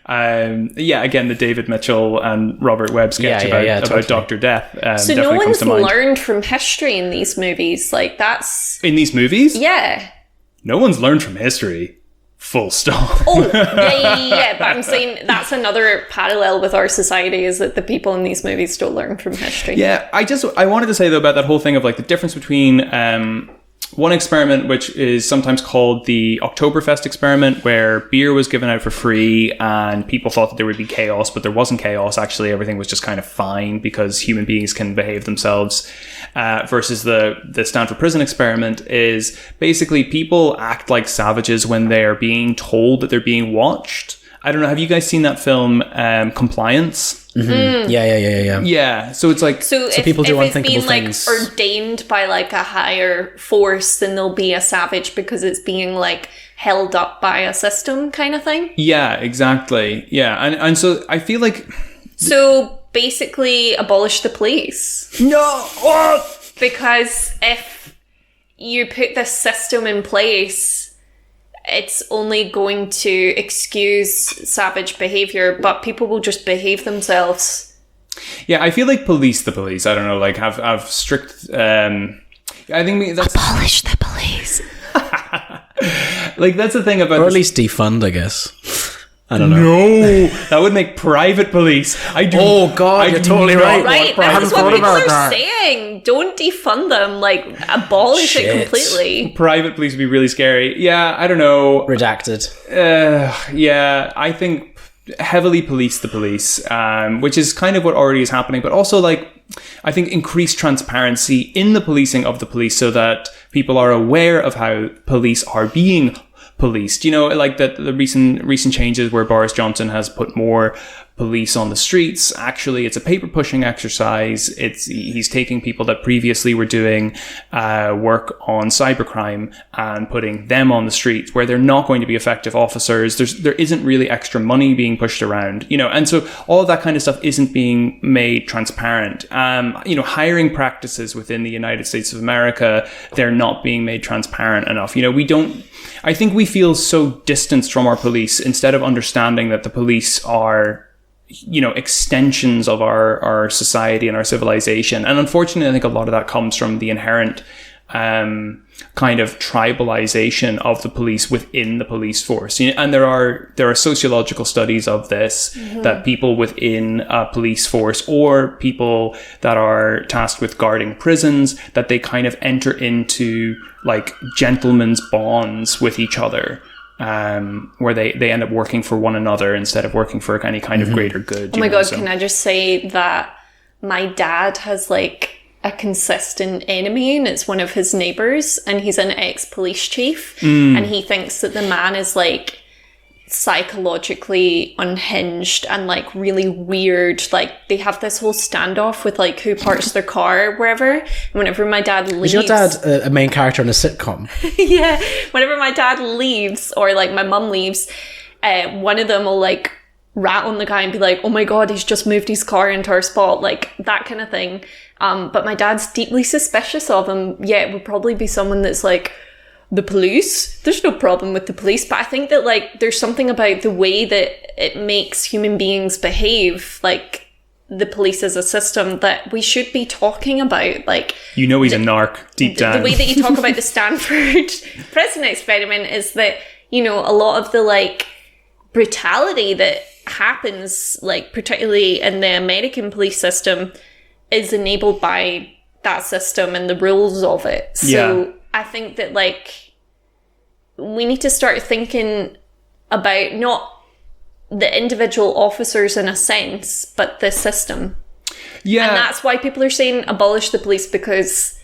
again, the David Mitchell and Robert Webb sketch about Dr. Death. So no one's learned from history in these movies. Like, that's... In these movies? Yeah. No one's learned from history. Full stop. Oh, yeah. But I'm saying that's another parallel with our society, is that the people in these movies don't learn from history. Yeah, I wanted to say, though, about that whole thing of, like, the difference between one experiment, which is sometimes called the Oktoberfest Experiment, where beer was given out for free and people thought that there would be chaos, but there wasn't chaos. Actually, everything was just kind of fine because human beings can behave themselves. Versus the Stanford Prison Experiment is basically people act like savages when they're being told that they're being watched. I don't know. Have you guys seen that film, Compliance? Mm-hmm. Yeah. Yeah. So it's like... So if, people do if it's unthinkable being things. like ordained by like a higher force, then they'll be a savage because it's being like held up by a system kind of thing. Yeah, exactly. Yeah. And so I feel like... So basically abolish the police. No! Because if you put this system in place it's only going to excuse savage behavior, but people will just behave themselves. Yeah, I feel like police the police. I don't know, like have strict. I think that's abolish the police. Like that's the thing about, or at least defund, I guess. I don't know. No, that would make private police. I do. Oh God, you're totally right. Right, that's what people are saying. Don't defund them. Like abolish it completely. Private police would be really scary. Yeah, I don't know. Redacted. Yeah, I think heavily police the police, which is kind of what already is happening. But also, like, I think increased transparency in the policing of the police, so that people are aware of how police are being policed. You know, like that the recent changes where Boris Johnson has put more police on the streets. Actually, it's a paper pushing exercise. He's taking people that previously were doing work on cybercrime and putting them on the streets where they're not going to be effective officers. There isn't really extra money being pushed around, you know, and so all of that kind of stuff isn't being made transparent. You know, hiring practices within the United States of America, they're not being made transparent enough. You know, I think we feel so distanced from our police instead of understanding that the police are, you know, extensions of our society and our civilization. And unfortunately, I think a lot of that comes from the inherent kind of tribalization of the police within the police force. You know, and there are sociological studies of this, that people within a police force or people that are tasked with guarding prisons, that they kind of enter into like gentlemen's bonds with each other. Where they end up working for one another instead of working for any kind of greater good. Oh my God, can I just say that my dad has like a consistent enemy, and it's one of his neighbours, and he's an ex-police chief, and he thinks that the man is like psychologically unhinged and like really weird. Like they have this whole standoff with like who parks their car or wherever. And whenever my dad leaves, is your dad a main character in a sitcom? Yeah, whenever my dad leaves or like my mum leaves, one of them will like rat on the guy and be like, oh my God, he's just moved his car into our spot, like that kind of thing. But my dad's deeply suspicious of him. Yeah, it would probably be someone that's like, the police, there's no problem with the police, but I think that like there's something about the way that it makes human beings behave, like the police as a system, that we should be talking about. Like, you know, he's a narc deep down. The way that you talk about the Stanford prison experiment is that, you know, a lot of the like brutality that happens, like particularly in the American police system, is enabled by that system and the rules of it. So I think that like we need to start thinking about not the individual officers in a sense, but the system. Yeah. And that's why people are saying abolish the police, because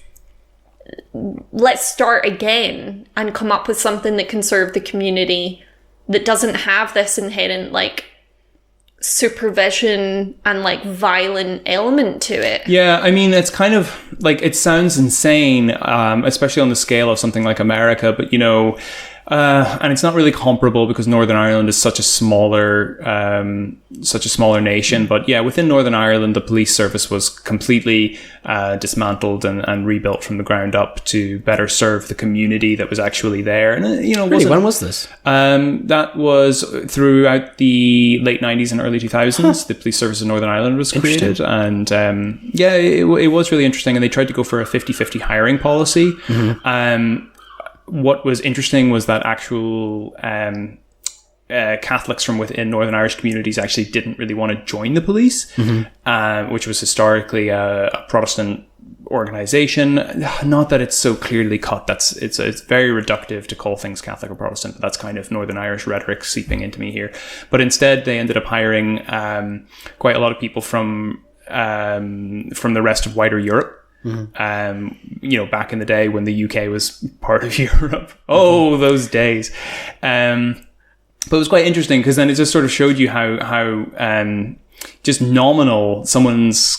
let's start again and come up with something that can serve the community, that doesn't have this inherent like supervision and like violent element to it. Yeah, I mean, it's kind of like, it sounds insane, especially on the scale of something like America, but you know, and it's not really comparable because Northern Ireland is such a smaller nation. But yeah, within Northern Ireland, the police service was completely dismantled and rebuilt from the ground up to better serve the community that was actually there. And you know, really, when was this? That was throughout the late 90s and early 2000s. The police service of Northern Ireland was created, and yeah, it was really interesting. And they tried to go for a 50-50 hiring policy. What was interesting was that actual Catholics from within Northern Irish communities actually didn't really want to join the police, which was historically a Protestant organization. Not that it's so clearly cut. It's very reductive to call things Catholic or Protestant, but that's kind of Northern Irish rhetoric seeping into me here. But instead, they ended up hiring quite a lot of people from the rest of wider Europe. You know, back in the day when the UK was part of Europe. Oh, those days. But it was quite interesting because then it just sort of showed you how just nominal someone's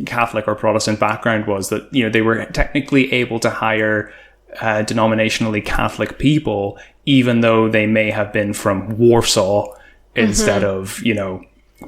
Catholic or Protestant background was, that, you know, they were technically able to hire denominationally Catholic people, even though they may have been from Warsaw instead of, you know,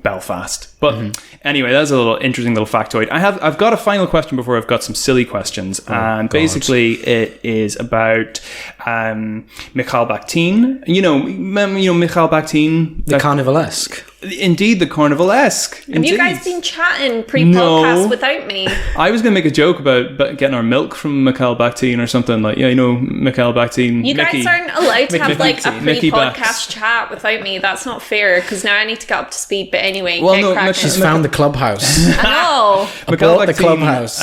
Belfast. But anyway, that's a little interesting little factoid. I've got a final question before I've got some silly questions. And basically it is about Mikhail Bakhtin. You know Mikhail Bakhtin, The Carnivalesque. Indeed, the Carnivalesque. Have you guys been chatting pre-podcast without me? I was going to make a joke about getting our milk from Mikhail Bakhtin or something like, Mikhail Bakhtin. You guys aren't allowed to have like a Mickey pre-podcast chat without me. That's not fair because now I need to get up to speed. But anyway, Well, get no, cracking. She's found the clubhouse. I know. Mikhail Bought the Bakhtin, clubhouse.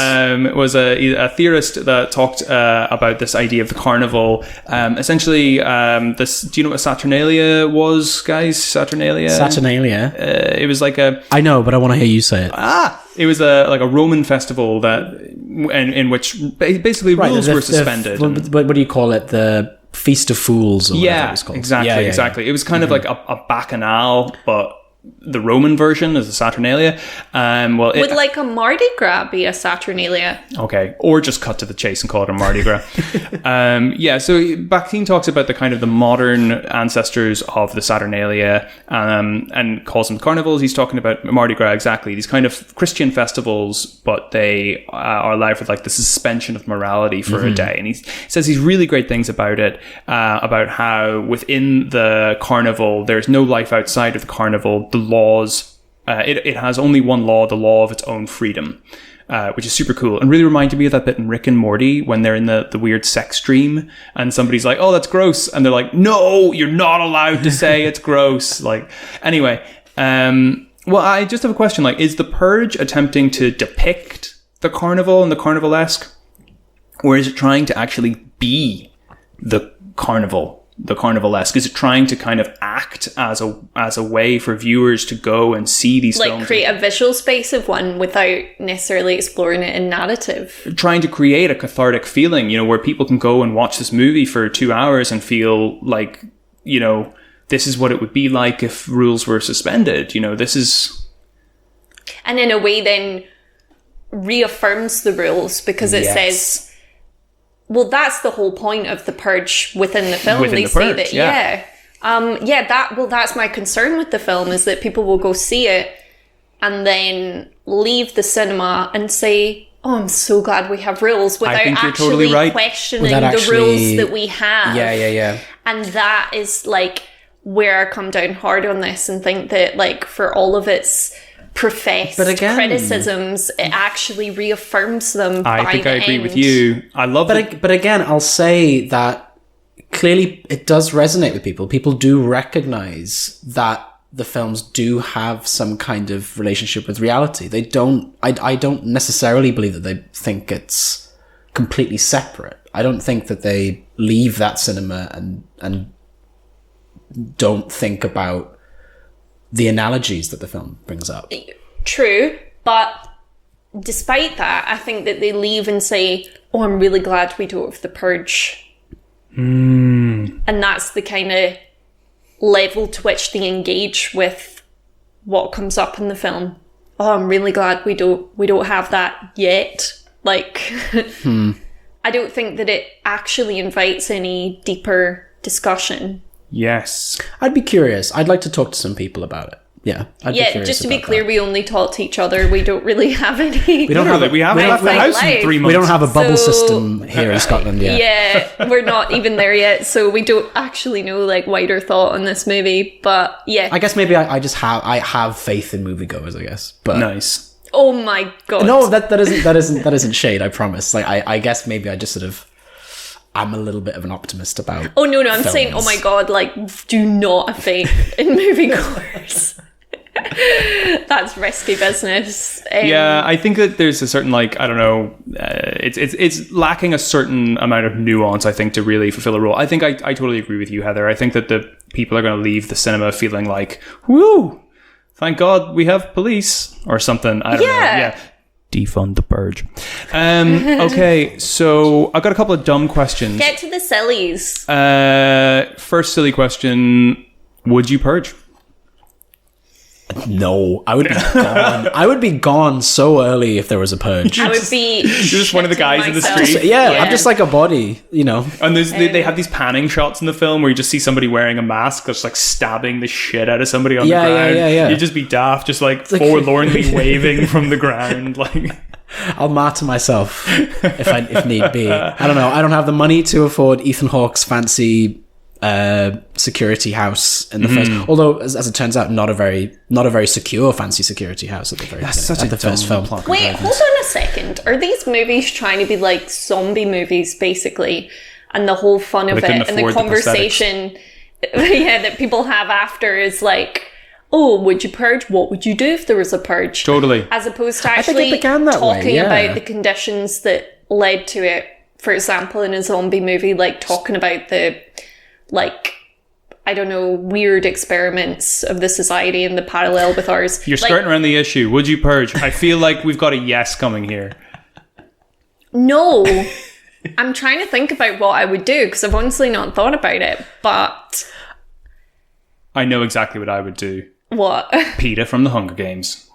was a theorist that talked about this idea of the carnival. Essentially, this. Do you know what Saturnalia was, guys? Saturnalia. It was like a. I know, but I want to hear you say it. It was like a Roman festival in which basically rules were suspended. What do you call it? The Feast of Fools, or whatever it was called. Exactly. Yeah. It was kind of like a bacchanal, but the Roman version is a Saturnalia. Would like a Mardi Gras be a Saturnalia? Okay, or just cut to the chase and call it a Mardi Gras. So Bakhtin talks about the kind of the modern ancestors of the Saturnalia and calls them carnivals. He's talking about Mardi Gras, exactly. These kind of Christian festivals, but they are alive with like the suspension of morality for a day. And he says these really great things about it, about how within the carnival, there's no life outside of the carnival. The laws, it has only one law, the law of its own freedom, which is super cool and really reminded me of that bit in Rick and Morty when they're in the weird sex dream and somebody's like, oh, that's gross. And they're like, no, you're not allowed to say it's gross. Like, anyway, well, I just have a question. Like, is the Purge attempting to depict the carnival and the carnivalesque, or is it trying to actually be the carnival? The carnivalesque? Is it trying to kind of act as a way for viewers to go and see these films? Like create a visual space of one without necessarily exploring it in narrative. Trying to create a cathartic feeling, where people can go and watch this movie for 2 hours and feel like, this is what it would be like if rules were suspended. This is... And in a way then reaffirms the rules because it says... Well, that's the whole point of the Purge within the film. They say that, that's my concern with the film is that people will go see it and then leave the cinema and say, oh, I'm so glad we have rules without actually questioning the rules that we have. Yeah. And that is like where I come down hard on this and think that like for all of its professed criticisms, it actually reaffirms them. I think I agree with you. I love it. But again, I'll say that clearly it does resonate with people. People do recognize that the films do have some kind of relationship with reality. They don't. I don't necessarily believe that they think it's completely separate. I don't think that they leave that cinema and don't think about the analogies that the film brings up. True, but despite that, I think that they leave and say, oh, I'm really glad we don't have the Purge. And that's the kind of level to which they engage with what comes up in the film. Oh, I'm really glad we don't have that yet. Like, I don't think that it actually invites any deeper discussion. Yes. I'd be curious. I'd like to talk to some people about it. Yeah. I'd be curious just to be clear, that. we only talk to each other. We don't really have any. We haven't left the house in 3 months. We don't have a bubble system here in Scotland yet. Yeah, we're not even there yet, so we don't actually know like wider thought on this movie. But yeah, I guess maybe I have faith in moviegoers. I guess, but nice. Oh my god! No, that isn't shade. I promise. Like I guess maybe I just sort of. I'm a little bit of an optimist about. Oh no! I'm saying, oh my god! Like, do not have faith in moviegoers. That's risky business. Yeah, I think that there's a certain like I don't know. It's lacking a certain amount of nuance. I think to really fulfill a role. I think I totally agree with you, Heather. I think that the people are going to leave the cinema feeling like, whoo, thank God we have police or something. I don't know. Yeah. Defund the Purge. Okay, so I've got a couple of dumb questions. Get to the sillies. First silly question: would you purge? No, I would be gone. I would be gone so early if there was a purge. I would be. You're just one of the guys in the myself. street. I'm just like a body, you know. And they have these panning shots in the film where you just see somebody wearing a mask that's like stabbing the shit out of somebody on the ground. Yeah. You'd just be daft, just like forlornly waving from the ground. Like, I'll martyr myself if need be. I don't know. I don't have the money to afford Ethan Hawke's fancy security house in the first. Although, as it turns out, not a very secure fancy security house at the very beginning. such at a the first film. plot. Wait, hold on a second. Are these movies trying to be like zombie movies, basically? And the whole fun of They couldn't it and the afford the conversation that people have after is like, oh, would you purge? What would you do if there was a purge? Totally. As opposed to think it actually began that way, talking yeah. about the conditions that led to it. For example, in a zombie movie, like talking about the, like, I don't know, weird experiments of the society and the parallel with ours. You're skirting around the issue. Would you purge? I feel like we've got a yes coming here. No. I'm trying to think about what I would do because I've honestly not thought about it, but... I know exactly what I would do. What? PETA from the Hunger Games.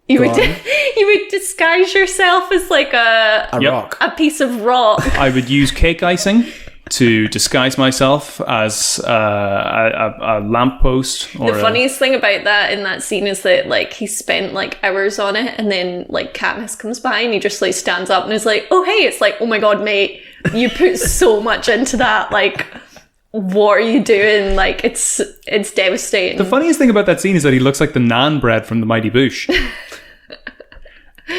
You would disguise yourself as like A rock. a piece of rock. I would use cake icing to disguise myself as a lamppost. Or The funniest thing about that in that scene is that like he spent like hours on it, and then like Katniss comes by and he just like stands up and is like, "Oh hey," it's like, "Oh my god, mate, you put so much into that. Like, what are you doing?" Like it's devastating. The funniest thing about that scene is that he looks like the Nan bread from the Mighty Boosh.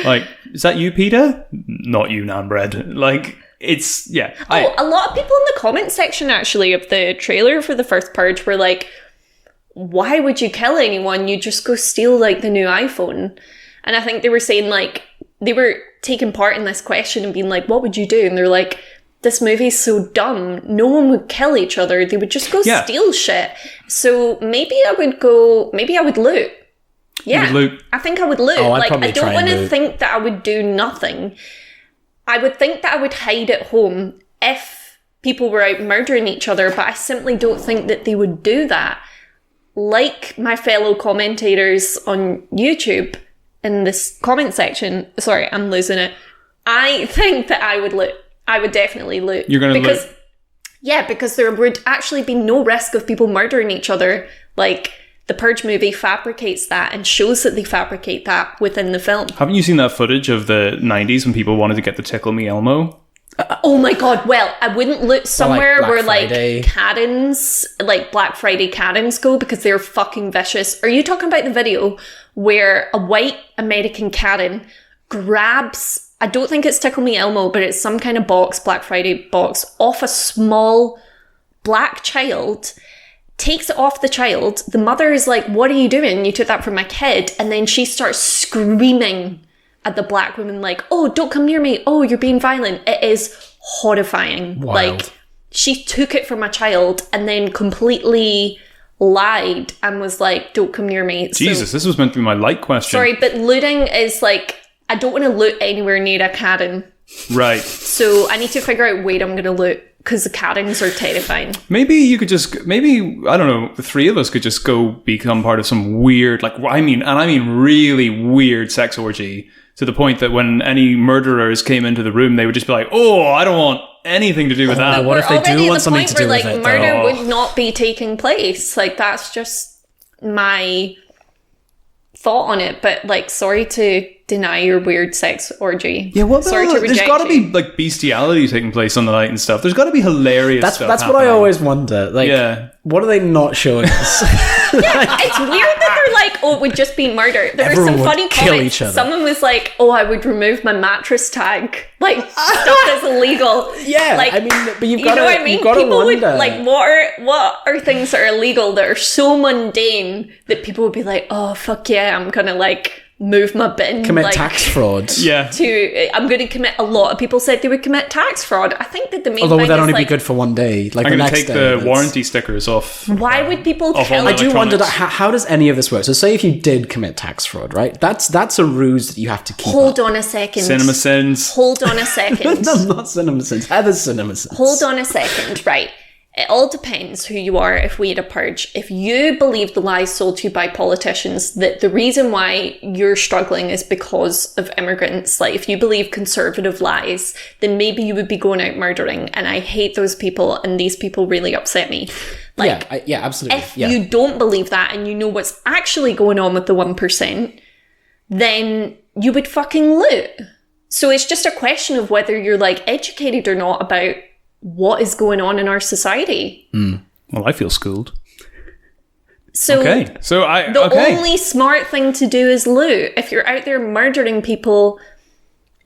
Like, is that you, PETA? Not you, Nan bread. Like, it's, yeah. A lot of people in the comment section actually of the trailer for the First Purge were like, why would you kill anyone? You just go steal like the new iPhone. And I think they were saying like, they were taking part in this question and being like, what would you do? And they're like, this movie's so dumb. No one would kill each other. They would just go steal shit. So maybe I would loot. Yeah, You would loot. I think I would loot. Oh, I'd like, probably I don't try want and to loot. think that I would do nothing. I would think that I would hide at home if people were out murdering each other, but I simply don't think that they would do that. Like my fellow commentators on YouTube in this comment section, sorry, I'm losing it. I think that I would loot. I would definitely loot. You're going to loot? Yeah, because there would actually be no risk of people murdering each other. Like, the Purge movie fabricates that and shows that they fabricate that within the film. Haven't you seen that footage of the 90s when people wanted to get the Tickle Me Elmo? Oh my god, well, I wouldn't loot somewhere Black where Friday. like Karens, like Black Friday Karens go because they're fucking vicious. Are you talking about the video where a white American Karen grabs, I don't think it's Tickle Me Elmo, but it's some kind of box, Black Friday box, off a small black child, takes it off the child. The mother is like, what are you doing? You took that from my kid. And then she starts screaming at the black woman like, oh, don't come near me. Oh, you're being violent. It is horrifying. Wild. Like, she took it from a child and then completely lied and was like, don't come near me. Jesus, this was meant to be my light question. Sorry, but looting is like, I don't want to loot anywhere near a Karen. Right. So I need to figure out where I'm going to loot because the Karens are terrifying. Maybe you could just, I don't know, the three of us could just go become part of some weird, like, I mean really weird sex orgy to the point that when any murderers came into the room, they would just be like, oh, I don't want anything to do with that. what if they do want something to do with it, Murder though? would not be taking place. Like, that's just my thought on it. But, like, sorry to deny your weird sex orgy. Yeah, well, sorry to there's reject got to you. be like bestiality taking place on the night and stuff. There's got to be hilarious stuff. That's what I happening. always wonder. Like, what are they not showing us? It's weird that they're like, oh, it would just be murder. There were Everyone some would funny kill comments. each other. Someone was like, oh, I would remove my mattress tag. Like, stuff that's illegal. Yeah, like, I mean, but you've you got know to, what I mean? you've got to People would, wonder. like, what are things that are illegal that are so mundane that people would be like, oh, fuck yeah, I'm gonna, like, move my bin. commit like, tax fraud. Yeah. I'm going to commit, a lot of people said they would commit tax fraud. I think that the main Although thing would that is only like, be good for one day? Like I'm the going to next take day, the that's- warranty stickers off. why would people Of kill? all I do wonder that electronics. how does any of this work? So say if you did commit tax fraud, right? That's a ruse that you have to keep Hold up. on a second. Cinema sins. Hold on a second. No, not cinema sins. Heather's cinema sins. Hold on a second, right. it all depends who you are if we had a purge. If you believe the lies sold to you by politicians, that the reason why you're struggling is because of immigrants, like if you believe conservative lies, then maybe you would be going out murdering. And I hate those people, and these people really upset me. Like, yeah, absolutely. If you don't believe that and you know what's actually going on with the 1%, then you would fucking loot. So it's just a question of whether you're like educated or not about what is going on in our society. Well, I feel schooled. So the only smart thing to do is loot. If you're out there murdering people,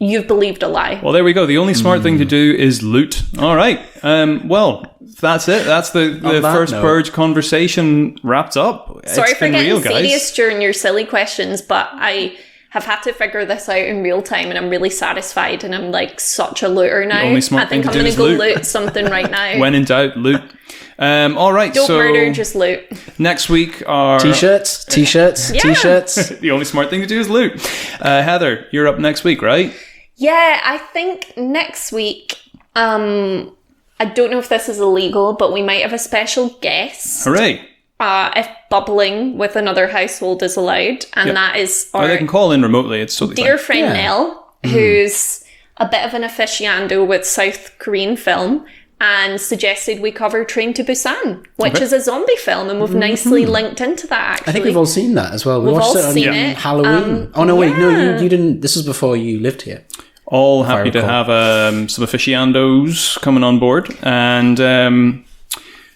you've believed a lie. Well, there we go. The only smart thing to do is loot. All right. Well, that's it. That's the first purge conversation wrapped up. Sorry for getting serious during your silly questions, but I have had to figure this out in real time, and I'm really satisfied, and I'm like such a looter now. I think I'm going to go loot something right now. When in doubt, loot. All right, Don't murder, just loot. Next week are... T-shirts. The only smart thing to do is loot. Heather, you're up next week, right? Yeah, I think next week, I don't know if this is illegal, but we might have a special guest. Hooray. If bubbling with another household is allowed, and that is our they can call in remotely. It's totally dear fine. friend Nell, who's a bit of an aficionado with South Korean film, and suggested we cover Train to Busan, which is a zombie film, and we've nicely linked into that, actually. I think we've all seen that as well. We've watched all it on seen it. Halloween. No, you didn't. This was before you lived here. All happy to have some aficionados coming on board, and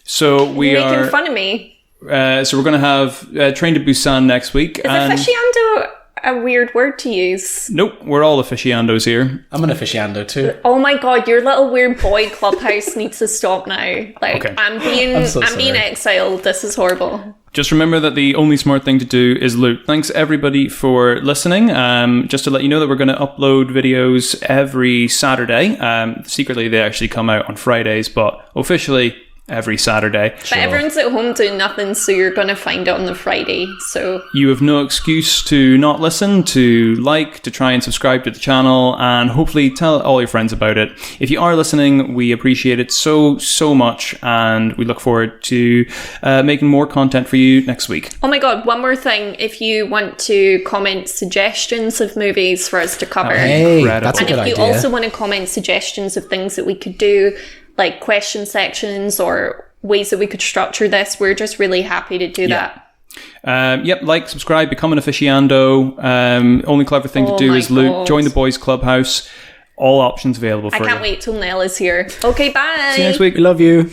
so we You're are making fun of me. So we're going to have Train to Busan next week. Is aficionado a weird word to use? Nope, we're all aficionados here. I'm an aficionado too. Oh my god, your little weird boy clubhouse needs to stop now. Like, okay. I'm being exiled. This is horrible. Just remember that the only smart thing to do is loot. Thanks everybody for listening. Just to let you know that we're going to upload videos every Saturday. Secretly, they actually come out on Fridays, but officially every Saturday. But everyone's at home doing nothing, so you're going to find it on the Friday. So you have no excuse to not listen, to like, to try and subscribe to the channel, and hopefully tell all your friends about it. If you are listening, we appreciate it so much, and we look forward to making more content for you next week. Oh my god, one more thing. If you want to comment suggestions of movies for us to cover, that's a good idea. And if you also want to comment suggestions of things that we could do, like question sections or ways that we could structure this, we're just really happy to do that. Like, subscribe, become an aficionado. Only clever thing to do is loot. Join the boys clubhouse. All options available for you. I can't wait till Nell is here. Okay, bye. See you next week. We love you.